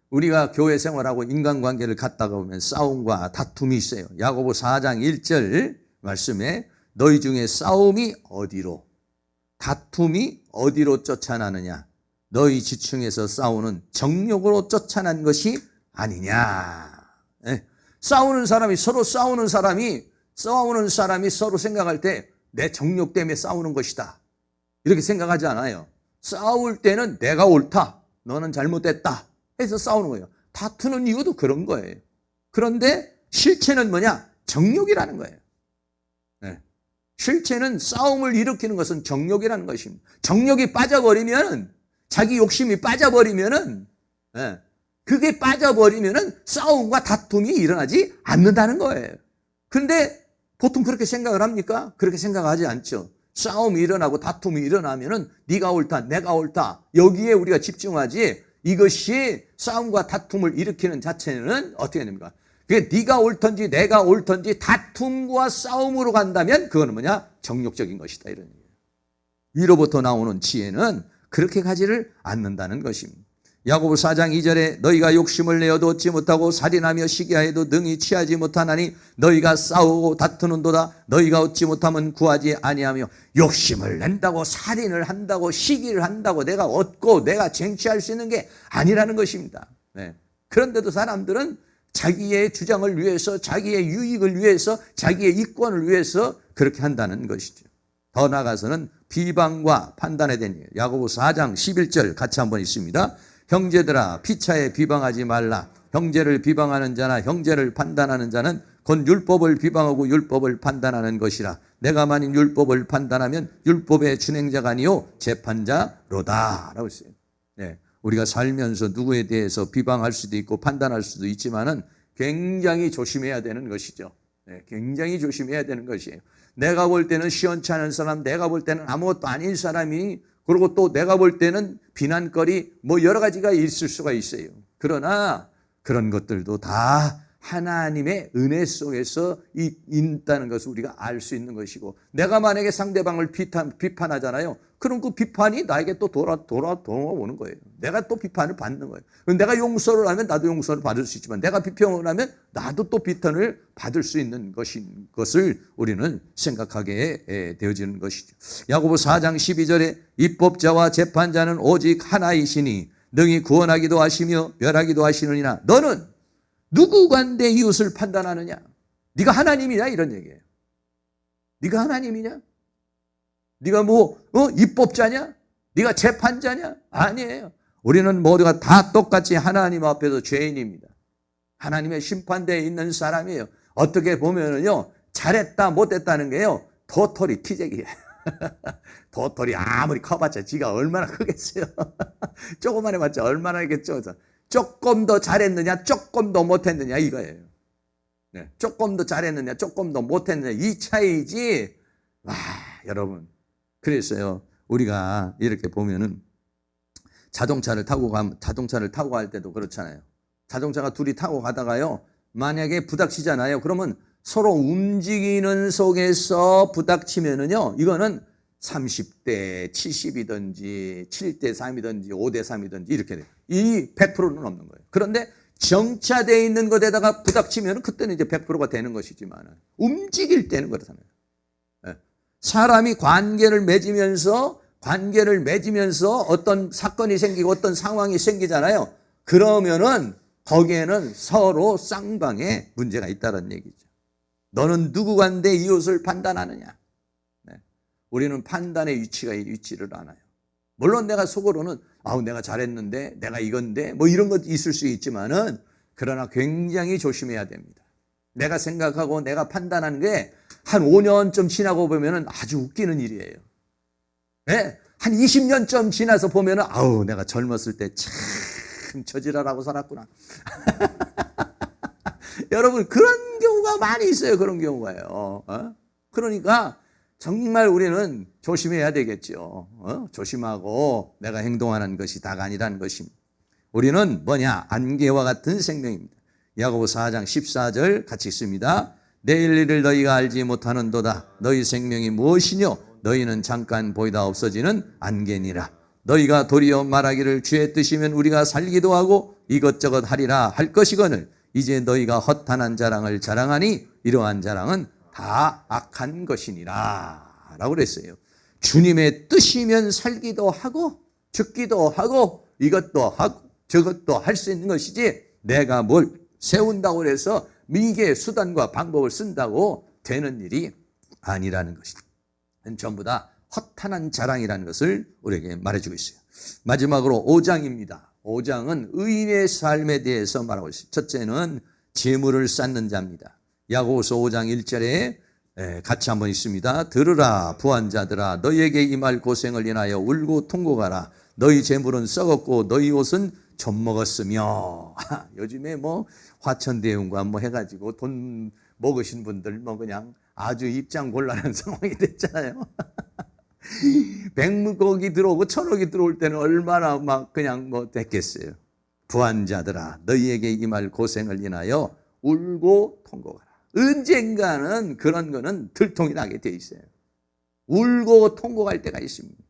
우리가 교회 생활하고 인간관계를 갖다가 보면 싸움과 다툼이 있어요. 야고보 4장 1절 말씀에 너희 중에 싸움이 어디로, 다툼이 어디로 쫓아나느냐. 너희 지층에서 싸우는 정욕으로 쫓아난 것이 아니냐. 싸우는 사람이 서로 생각할 때 내 정욕 때문에 싸우는 것이다. 이렇게 생각하지 않아요. 싸울 때는 내가 옳다. 너는 잘못됐다. 해서 싸우는 거예요. 다투는 이유도 그런 거예요. 그런데 실체는 뭐냐? 정욕이라는 거예요. 실체는 싸움을 일으키는 것은 정욕이라는 것입니다. 정욕이 빠져버리면, 자기 욕심이 빠져버리면은, 그게 빠져버리면은 싸움과 다툼이 일어나지 않는다는 거예요. 그런데 보통 그렇게 생각을 합니까? 그렇게 생각하지 않죠. 싸움이 일어나고 다툼이 일어나면은 네가 옳다, 내가 옳다. 여기에 우리가 집중하지. 이것이 싸움과 다툼을 일으키는 자체는 어떻게 됩니까? 그게 네가 옳던지 내가 옳던지 다툼과 싸움으로 간다면 그거는 뭐냐? 정욕적인 것이다. 이런 얘기예요. 위로부터 나오는 지혜는 그렇게 가지를 않는다는 것입니다. 야고보 4장 2절에 너희가 욕심을 내어도 얻지 못하고 살인하며 시기하여도 능히 취하지 못하나니 너희가 싸우고 다투는도다. 너희가 얻지 못하면 구하지 아니하며. 욕심을 낸다고 살인을 한다고 시기를 한다고 내가 얻고 내가 쟁취할 수 있는 게 아니라는 것입니다. 그런데도 사람들은 자기의 주장을 위해서, 자기의 유익을 위해서, 자기의 이권을 위해서 그렇게 한다는 것이죠. 더 나아가서는 비방과 판단에 대한 얘기예요. 야고보 4장 11절 같이 한번 있습니다. 형제들아 피차에 비방하지 말라. 형제를 비방하는 자나 형제를 판단하는 자는 곧 율법을 비방하고 율법을 판단하는 것이라. 내가 만일 율법을 판단하면 율법의 준행자가 아니요 재판자로다. 라고 했어요. 우리가 살면서 누구에 대해서 비방할 수도 있고 판단할 수도 있지만은 굉장히 조심해야 되는 것이죠. 굉장히 조심해야 되는 것이에요. 내가 볼 때는 시원찮은 사람, 내가 볼 때는 아무것도 아닌 사람이, 그리고 또 내가 볼 때는 비난거리 뭐 여러 가지가 있을 수가 있어요. 그러나 그런 것들도 다 하나님의 은혜 속에서 있다는 것을 우리가 알 수 있는 것이고, 내가 만약에 상대방을 비판하잖아요. 그럼 그 비판이 나에게 또 돌아오는 거예요. 내가 또 비판을 받는 거예요. 내가 용서를 하면 나도 용서를 받을 수 있지만, 내가 비평을 하면 나도 또 비판을 받을 수 있는 것을 우리는 생각하게 되어지는 것이죠. 야고보 4장 12절에 입법자와 재판자는 오직 하나이시니 능히 구원하기도 하시며 멸하기도 하시느니라. 너는 누구간데 이웃을 판단하느냐? 네가 하나님이냐? 이런 얘기예요. 네가 하나님이냐? 네가 입법자냐? 네가 재판자냐? 아니에요. 우리는 모두가 다 똑같이 하나님 앞에서 죄인입니다. 하나님의 심판대에 있는 사람이에요. 어떻게 보면은요, 잘했다 못했다는 게요, 도토리 티적이에요. 도토리 아무리 커봤자 지가 얼마나 크겠어요. 조그만 해봤자 얼마나 하겠죠. 조금 더 잘했느냐, 조금 더 못했느냐, 이거예요. 네, 조금 더 잘했느냐, 조금 더 못했느냐, 이 차이지. 와, 여러분. 그랬어요. 우리가 이렇게 보면은 자동차를 타고 갈 때도 그렇잖아요. 자동차가 둘이 타고 가다가요, 만약에 부닥치잖아요. 그러면 서로 움직이는 속에서 부닥치면은요, 이거는 30대 70이든지 7대 3이든지 5대 3이든지 이렇게 돼요. 이 100%는 없는 거예요. 그런데 정차되어 있는 것에다가 부닥치면 그때는 이제 100%가 되는 것이지만, 움직일 때는 그렇잖아요. 사람이 관계를 맺으면서 어떤 사건이 생기고 어떤 상황이 생기잖아요. 그러면은 거기에는 서로 쌍방에 문제가 있다는 얘기죠. 너는 누구간데 이웃을 판단하느냐? 네. 우리는 판단의 위치를 알아요. 물론 내가 속으로는 내가 잘했는데, 내가 이건데, 뭐 이런 것 있을 수 있지만은, 그러나 굉장히 조심해야 됩니다. 내가 생각하고 내가 판단하는 게 한 5년쯤 지나고 보면은 아주 웃기는 일이에요. 네? 한 20년쯤 지나서 보면은 내가 젊었을 때 참 저지랄하고 살았구나. 여러분, 그런 경우가 많이 있어요. 그런 경우가요. 그러니까 정말 우리는 조심해야 되겠죠. 조심하고 내가 행동하는 것이 다가 아니라는 것입니다. 우리는 안개와 같은 생명입니다. 야고보 4장 14절 같이 읽습니다. 내일 일을 너희가 알지 못하는도다. 너희 생명이 무엇이뇨? 너희는 잠깐 보이다 없어지는 안개니라. 너희가 도리어 말하기를 주의 뜻이면 우리가 살기도 하고 이것저것 하리라 할 것이거늘 이제 너희가 허탄한 자랑을 자랑하니 이러한 자랑은 다 악한 것이니라 라고 그랬어요. 주님의 뜻이면 살기도 하고 죽기도 하고 이것도 하고 저것도 할 수 있는 것이지, 내가 뭘 세운다고 해서 미개의 수단과 방법을 쓴다고 되는 일이 아니라는 것이다. 전부 다 허탄한 자랑이라는 것을 우리에게 말해주고 있어요. 마지막으로 5장입니다. 5장은 의인의 삶에 대해서 말하고 있어요. 첫째는 재물을 쌓는 자입니다. 야고보서 5장 1절에 같이 한번 있습니다. 들으라 부한자들아, 너희에게 임할 고생을 인하여 울고 통곡하라. 너희 재물은 썩었고 너희 옷은 젖먹었으며. 요즘에 화천대운과 해가지고 돈 먹으신 분들 그냥 아주 입장 곤란한 상황이 됐잖아요. 100억이 들어오고 1000억이 들어올 때는 얼마나 그냥 됐겠어요. 부한자들아, 너희에게 임할 고생을 인하여 울고 통곡하라. 언젠가는 그런 거는 들통이 나게 돼 있어요. 울고 통곡할 때가 있습니다.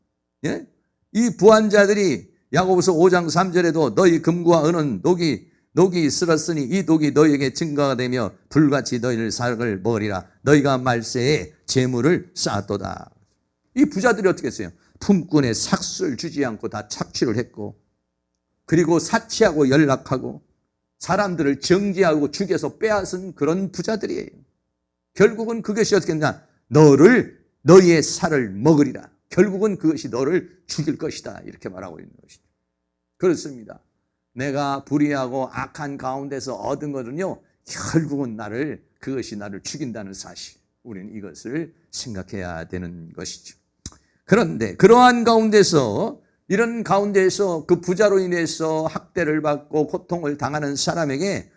예? 이 부한자들이 야고보서 5장 3절에도 너희 금과 은은 녹이 쓸었으니 이 녹이 너희에게 증거가 되며 불같이 너희를 삭을 먹으리라. 너희가 말세에 재물을 쌓았도다. 이 부자들이 어떻게 했어요? 품꾼의 삭수를 주지 않고 다 착취를 했고, 그리고 사치하고 연락하고 사람들을 정죄하고 죽여서 빼앗은 그런 부자들이에요. 결국은 그것이 어떻게 했냐? 너희의 살을 먹으리라. 결국은 그것이 너를 죽일 것이다. 이렇게 말하고 있는 것이죠. 그렇습니다. 내가 불의하고 악한 가운데서 얻은 것은요, 결국은 그것이 나를 죽인다는 사실. 우리는 이것을 생각해야 되는 것이죠. 그런데 이런 가운데서 그 부자로 인해서 학대를 받고 고통을 당하는 사람에게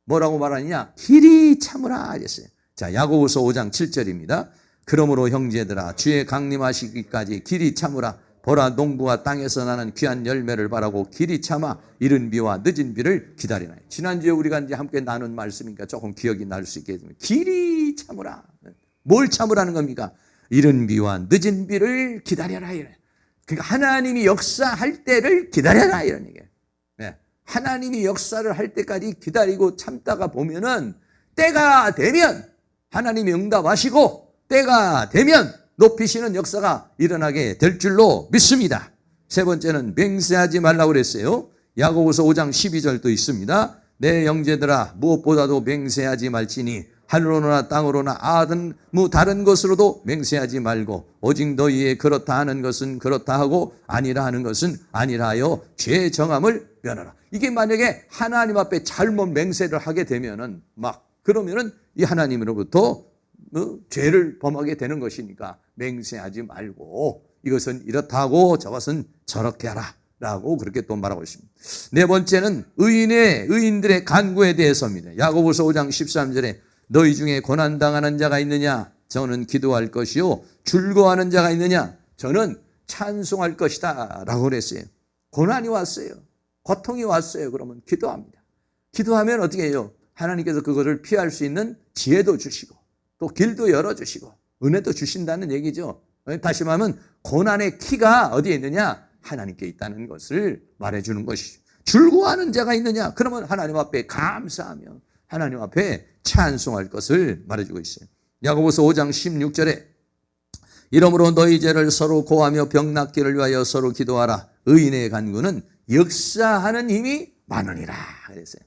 뭐라고 말하느냐? 길이 참으라 하셨어요. 자, 야고보서 5장 7절입니다. 그러므로 형제들아, 주의 강림하시기까지 길이 참으라. 보라 농부가 땅에서 나는 귀한 열매를 바라고 길이 참아 이른 비와 늦은 비를 기다리나니. 지난주에 우리가 이제 함께 나눈 말씀이니까 조금 기억이 날 수 있겠습니다. 길이 참으라. 뭘 참으라는 겁니까? 이른 비와 늦은 비를 기다려라. 그러니까 하나님이 역사할 때를 기다려라 이런 얘기예요. 네. 하나님이 역사를 할 때까지 기다리고 참다가 보면은 때가 되면 하나님이 응답하시고 때가 되면 높이시는 역사가 일어나게 될 줄로 믿습니다. 세 번째는 맹세하지 말라고 그랬어요. 야고보서 5장 12절도 있습니다. 내 형제들아 무엇보다도 맹세하지 말지니 하늘로나 땅으로나 다른 것으로도 맹세하지 말고 오직 너희의 그렇다 하는 것은 그렇다 하고 아니라 하는 것은 아니라 하여 죄 정함을 면하라. 이게 만약에 하나님 앞에 잘못 맹세를 하게 되면은 그러면은 이 하나님으로부터 죄를 범하게 되는 것이니까 맹세하지 말고 이것은 이렇다 하고 저것은 저렇게 하라 라고 그렇게 또 말하고 있습니다. 네 번째는 의인들의 간구에 대해서입니다. 야고보서 5장 13절에 너희 중에 고난당하는 자가 있느냐? 저는 기도할 것이요. 즐거워하는 자가 있느냐? 저는 찬송할 것이다 라고 그랬어요. 고난이 왔어요. 고통이 왔어요. 그러면 기도합니다. 기도하면 어떻게 해요? 하나님께서 그것을 피할 수 있는 지혜도 주시고 또 길도 열어주시고 은혜도 주신다는 얘기죠. 다시 말하면 고난의 키가 어디에 있느냐? 하나님께 있다는 것을 말해주는 것이죠. 즐거워하는 자가 있느냐? 그러면 하나님 앞에 감사하며 하나님 앞에 찬송할 것을 말해주고 있어요. 야고보서 5장 16절에 이러므로 너희 죄를 서로 고하며 병 낫기를 위하여 서로 기도하라. 의인의 간구는 역사하는 힘이 많으니라 그랬어요.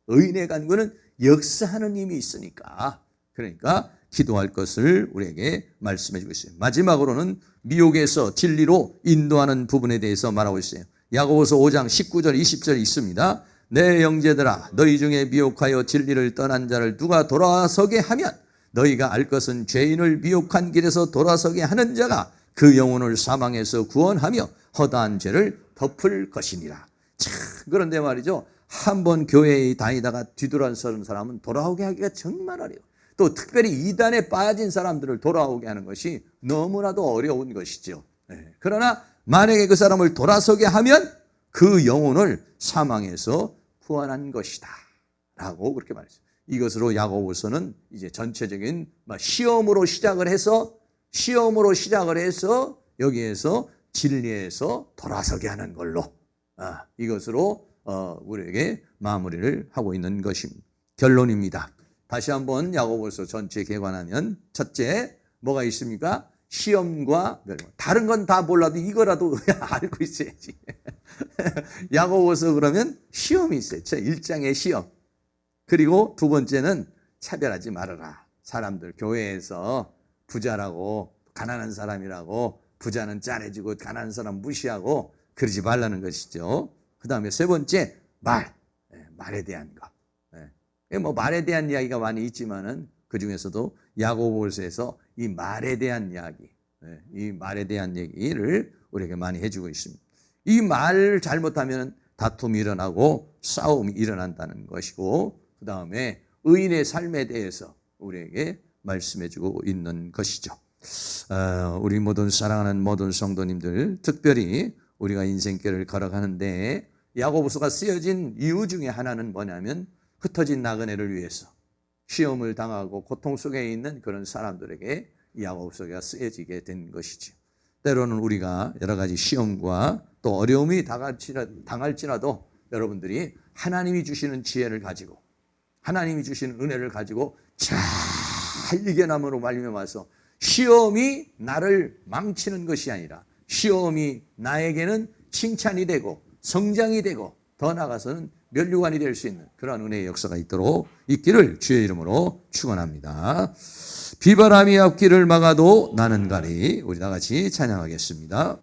의인의 간구는 역사하는 힘이 있으니까 그러니까 기도할 것을 우리에게 말씀해 주고 있어요. 마지막으로는 미혹에서 진리로 인도하는 부분에 대해서 말하고 있어요. 야고보서 5장 19절 20절 있습니다. 내 형제들아 너희 중에 미혹하여 진리를 떠난 자를 누가 돌아서게 하면 너희가 알 것은 죄인을 미혹한 길에서 돌아서게 하는 자가 그 영혼을 사망에서 구원하며 허다한 죄를 덮을 것이니라. 참 그런데 말이죠. 한번 교회에 다니다가 뒤돌아서는 사람은 돌아오게 하기가 정말 어려워요. 또 특별히 이단에 빠진 사람들을 돌아오게 하는 것이 너무나도 어려운 것이죠. 그러나 만약에 그 사람을 돌아서게 하면 그 영혼을 사망에서 구원한 것이다 라고 그렇게 말했어요. 이것으로 야고보서는 이제 전체적인 시험으로 시작을 해서 여기에서 진리에서 돌아서게 하는 걸로 이것으로 우리에게 마무리를 하고 있는 것입니다. 결론입니다. 다시 한번 야고보서 전체 개관하면 첫째 뭐가 있습니까? 시험과 멸망. 다른 건 다 몰라도 이거라도 알고 있어야지. 야고보서 그러면 시험이 있어요. 1장의 시험. 그리고 두 번째는 차별하지 말아라. 사람들 교회에서 부자라고 가난한 사람이라고 부자는 짜내지고 가난한 사람 무시하고 그러지 말라는 것이죠. 그 다음에 세 번째 말에 대한 것. 말에 대한 이야기가 많이 있지만은 그 중에서도 야고보서에서 이 말에 대한 이야기, 이 말에 대한 얘기를 우리에게 많이 해주고 있습니다. 이 말을 잘못하면 다툼이 일어나고 싸움이 일어난다는 것이고, 그 다음에 의인의 삶에 대해서 우리에게 말씀해주고 있는 것이죠. 우리 모든 사랑하는 모든 성도님들, 특별히 우리가 인생길을 걸어가는데 야고보서가 쓰여진 이유 중에 하나는 뭐냐면 흩어진 나그네를 위해서 시험을 당하고 고통 속에 있는 그런 사람들에게 이 야고보서가 쓰여지게 된 것이죠. 때로는 우리가 여러 가지 시험과 또 어려움이 당할지라도 여러분들이 하나님이 주시는 지혜를 가지고 하나님이 주시는 은혜를 가지고 잘 이겨남으로 말미암아서 시험이 나를 망치는 것이 아니라 시험이 나에게는 칭찬이 되고 성장이 되고 더 나아가서는 면류관이 될 수 있는 그러한 은혜의 역사가 있기를 주의 이름으로 축원합니다. 비바람이 앞길을 막아도 나는 가리. 우리 다 같이 찬양하겠습니다.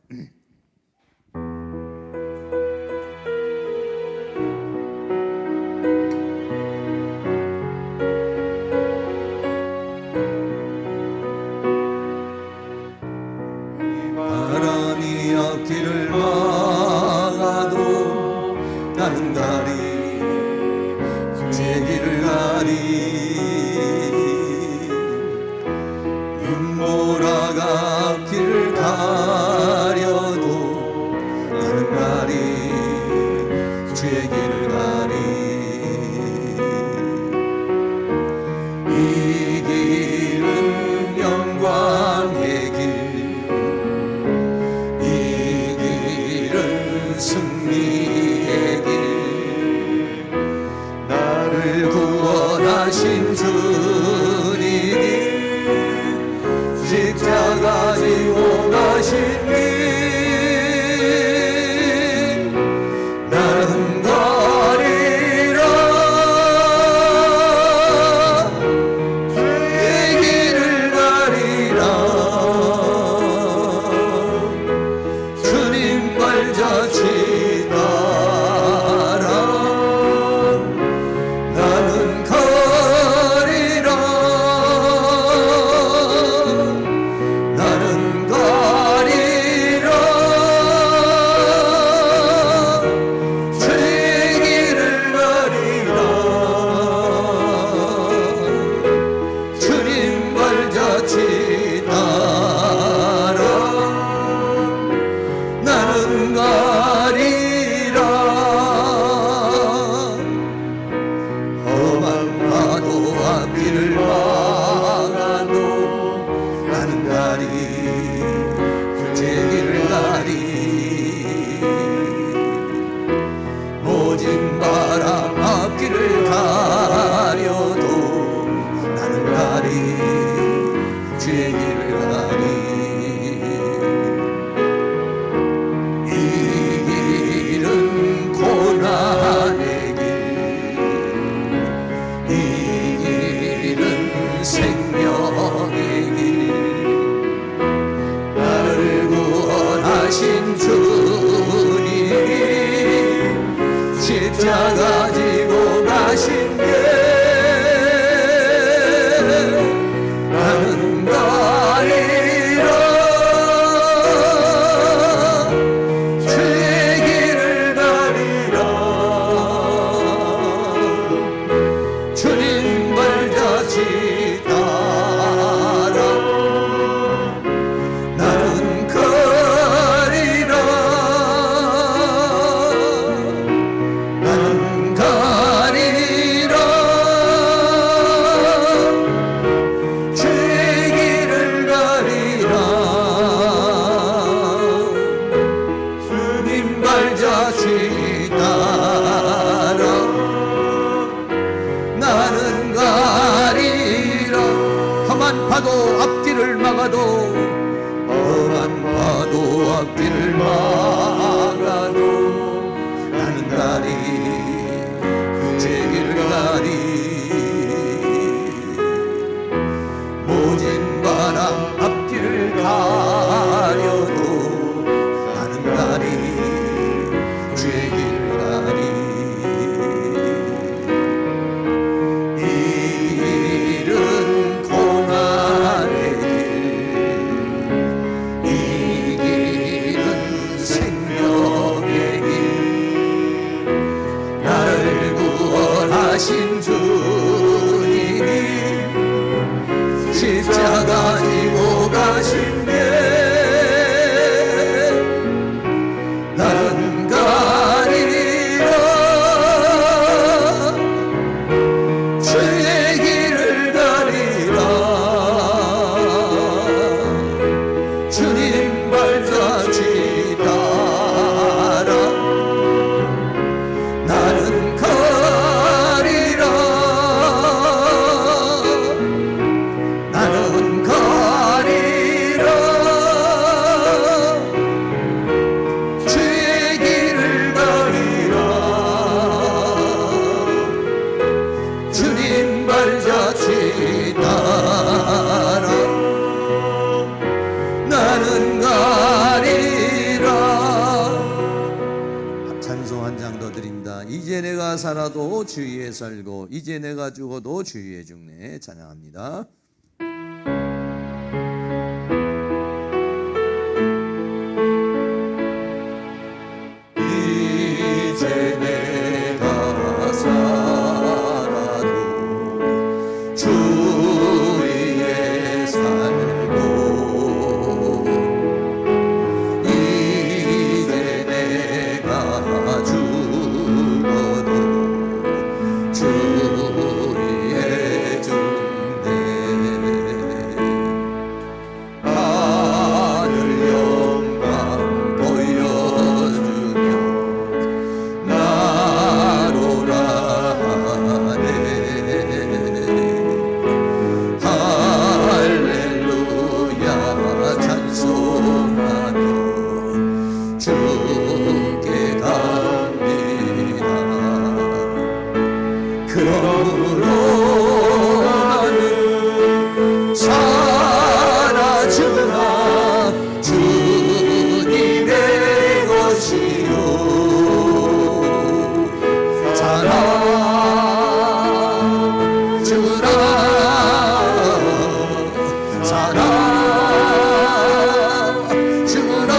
바람이 앞길을 막아도 나는 가리. 제 길을 가리. 눈보라가 앞길을 가려도 주의 길을 가리. 이 길은 고난의 길, 이 길은 생명의 길, 나를 구원하신 주님이 십자가 지고 가신 게 나는 가리라. 주의 길을 가리라. 주님 발자취 따라 나는 가리라. 나는 가리라. 주의 길을 가리라. 주님 발자취 따라 나는 가리라. 험한 파도 앞길을 막아도, 험한 파도 앞길을 막아도 나는 가리. 주의 길을 가리. 모진 바람 앞길을 가려도 나는 가리. 주의 길을 가리. 이 길은 고난의 길, 이 길은 생명의 길, 나를 구원하신 주님이 십자가 지고 가신 게 나는 가리라. 주의 길을 가리라. 주님 발자취 따라 나는 가리라. 나는 가리라. 주의 길을 가리라. 주님 발자취 따라 나는 가리라. 찬송 한 장 더 드립니다. 이제 내가 살아도 주 위에 살고, 이제 내가 죽어도 주 위에 죽네. 찬양합니다. 이제 내가 살아도 주 위에 살고, 이제 내가 죽어도 주 위에 죽네. 하늘 영광 보여주며 나로라 하네. 할렐루야 찬송하며 주께 갑니다. 그러므로 나는 살아주나 주님의 것이요. 살아주나 살아주나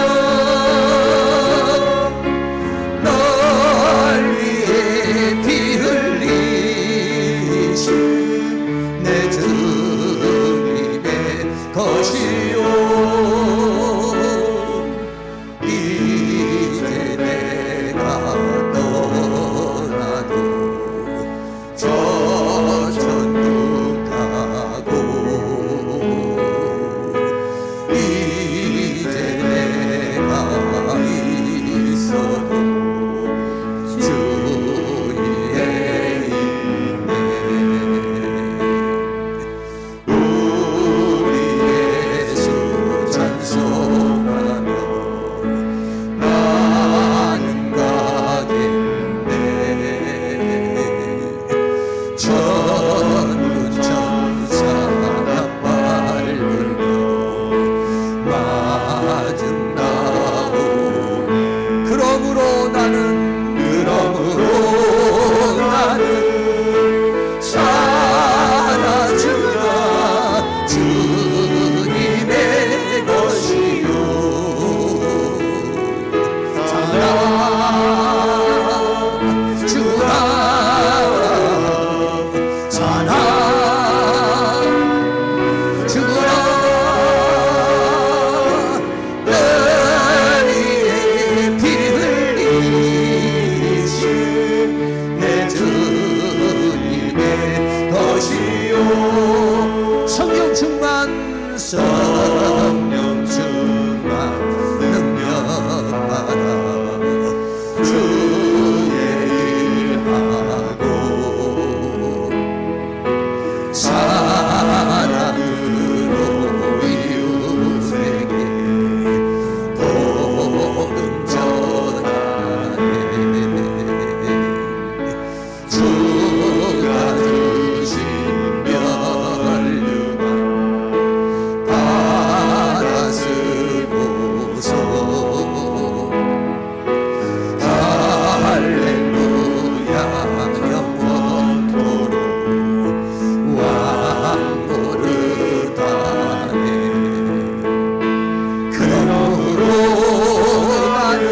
널 위해 피 흘리신 내 주님의 것이요. 이제 내가 떠나도 저 천국 가고, 이제 내가 있어도 주 위에 있네. 우리의 성령 충만 능력 받아 주의 일하고 사랑으로 이웃에게 복음 전하네. 주가 주신 면류관 받아 쓰고서 할렐루야 영원토록 왕노릇하네. 그러므로 나는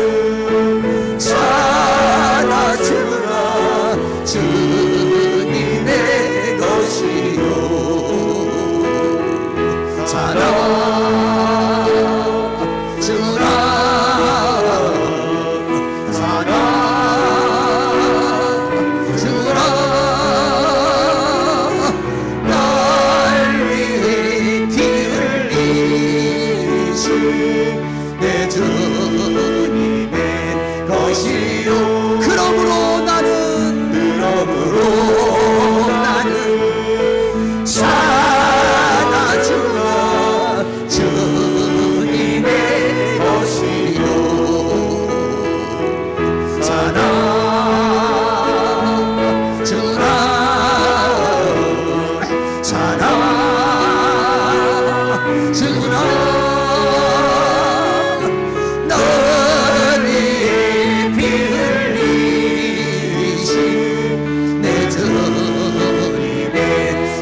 살아주라 주님의 것이요 살아주라 살아주라 날 위해 피 흘리신 내 주님의 것이요 그러므로 나는 살아주라 주님의 것이요 살아주라 살아주라 너를 위해 피 흘리신 내 주님의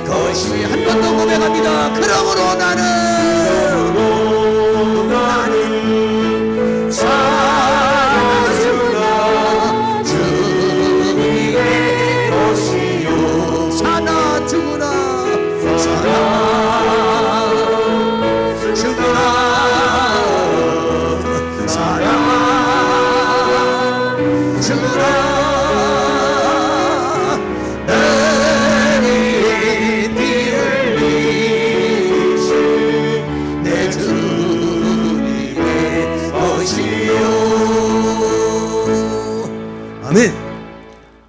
것이 한 번 더 고백합니다. 그러므로 나는 살아주라 주님의 것이요 살아주라 살아주라 살아주라 내 피 흘리신 내 주님의 것이요. 아멘.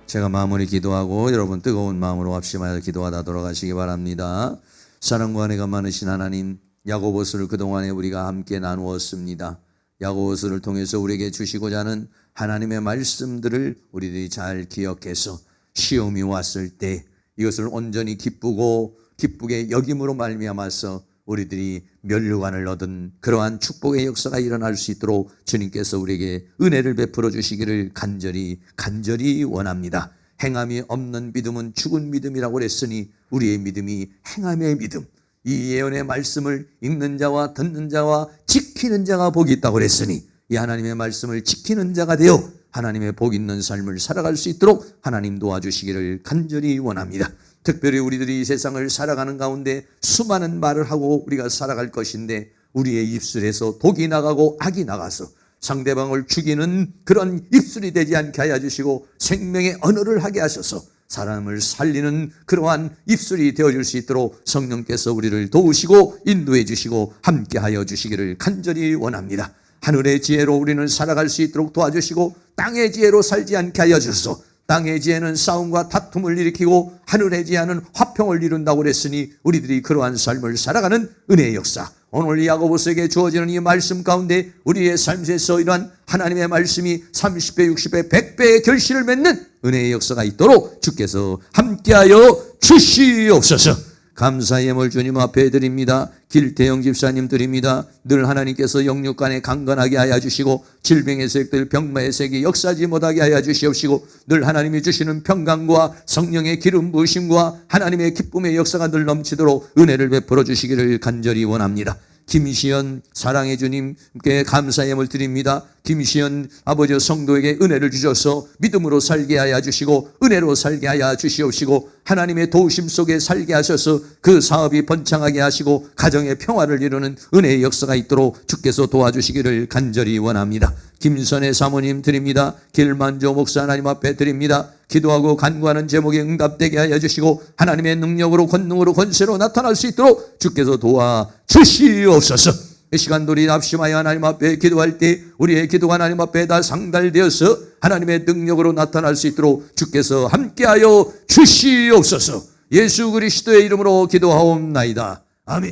제가 마무리 기도하고 여러분 뜨거운 마음으로 합심하여 기도하다 돌아가시기 바랍니다. 사랑과 은혜가 많으신 하나님, 야고보서를 그동안에 우리가 함께 나누었습니다. 야고보서를 통해서 우리에게 주시고자 하는 하나님의 말씀들을 우리들이 잘 기억해서 시험이 왔을 때 이것을 온전히 기쁘게 여김으로 말미암아서 우리들이 면류관을 얻은 그러한 축복의 역사가 일어날 수 있도록 주님께서 우리에게 은혜를 베풀어 주시기를 간절히 원합니다. 행함이 없는 믿음은 죽은 믿음이라고 그랬으니 우리의 믿음이 행함의 믿음, 이 예언의 말씀을 읽는 자와 듣는 자와 지키는 자가 복이 있다고 그랬으니 이 하나님의 말씀을 지키는 자가 되어 하나님의 복 있는 삶을 살아갈 수 있도록 하나님 도와주시기를 간절히 원합니다. 특별히 우리들이 이 세상을 살아가는 가운데 수많은 말을 하고 우리가 살아갈 것인데 우리의 입술에서 독이 나가고 악이 나가서 상대방을 죽이는 그런 입술이 되지 않게 하여 주시고 생명의 언어를 하게 하셔서 사람을 살리는 그러한 입술이 되어줄 수 있도록 성령께서 우리를 도우시고 인도해 주시고 함께하여 주시기를 간절히 원합니다. 하늘의 지혜로 우리는 살아갈 수 있도록 도와주시고 땅의 지혜로 살지 않게 하여 주소서. 땅의 지혜는 싸움과 다툼을 일으키고 하늘의 지혜는 화평을 이룬다고 그랬으니 우리들이 그러한 삶을 살아가는 은혜의 역사, 오늘 야고보서에게 주어지는 이 말씀 가운데 우리의 삶에서 이러한 하나님의 말씀이 30배, 60배, 100배의 결실을 맺는 은혜의 역사가 있도록 주께서 함께하여 주시옵소서. 감사의 예물 주님 앞에 드립니다. 길태영 집사님 드립니다. 늘 하나님께서 영육간에 강건하게 하여 주시고 질병의 색들 병마의 색이 역사하지 못하게 하여 주시옵시고 늘 하나님이 주시는 평강과 성령의 기름 부으심과 하나님의 기쁨의 역사가 늘 넘치도록 은혜를 베풀어 주시기를 간절히 원합니다. 김시연 사랑의 주님께 감사의 예물 드립니다. 김시연 아버지 성도에게 은혜를 주셔서 믿음으로 살게 하여 주시고 은혜로 살게 하여 주시옵시고 하나님의 도우심 속에 살게 하셔서 그 사업이 번창하게 하시고 가정의 평화를 이루는 은혜의 역사가 있도록 주께서 도와주시기를 간절히 원합니다. 김선의 사모님 드립니다. 길만조 목사 하나님 앞에 드립니다. 기도하고 간구하는 제목에 응답되게 하여 주시고 하나님의 능력으로 권능으로 권세로 나타날 수 있도록 주께서 도와 주시옵소서. 이 시간도 우리 합심하여 하나님 앞에 기도할 때 우리의 기도가 하나님 앞에 다 상달되어서 하나님의 능력으로 나타날 수 있도록 주께서 함께하여 주시옵소서. 예수 그리스도의 이름으로 기도하옵나이다.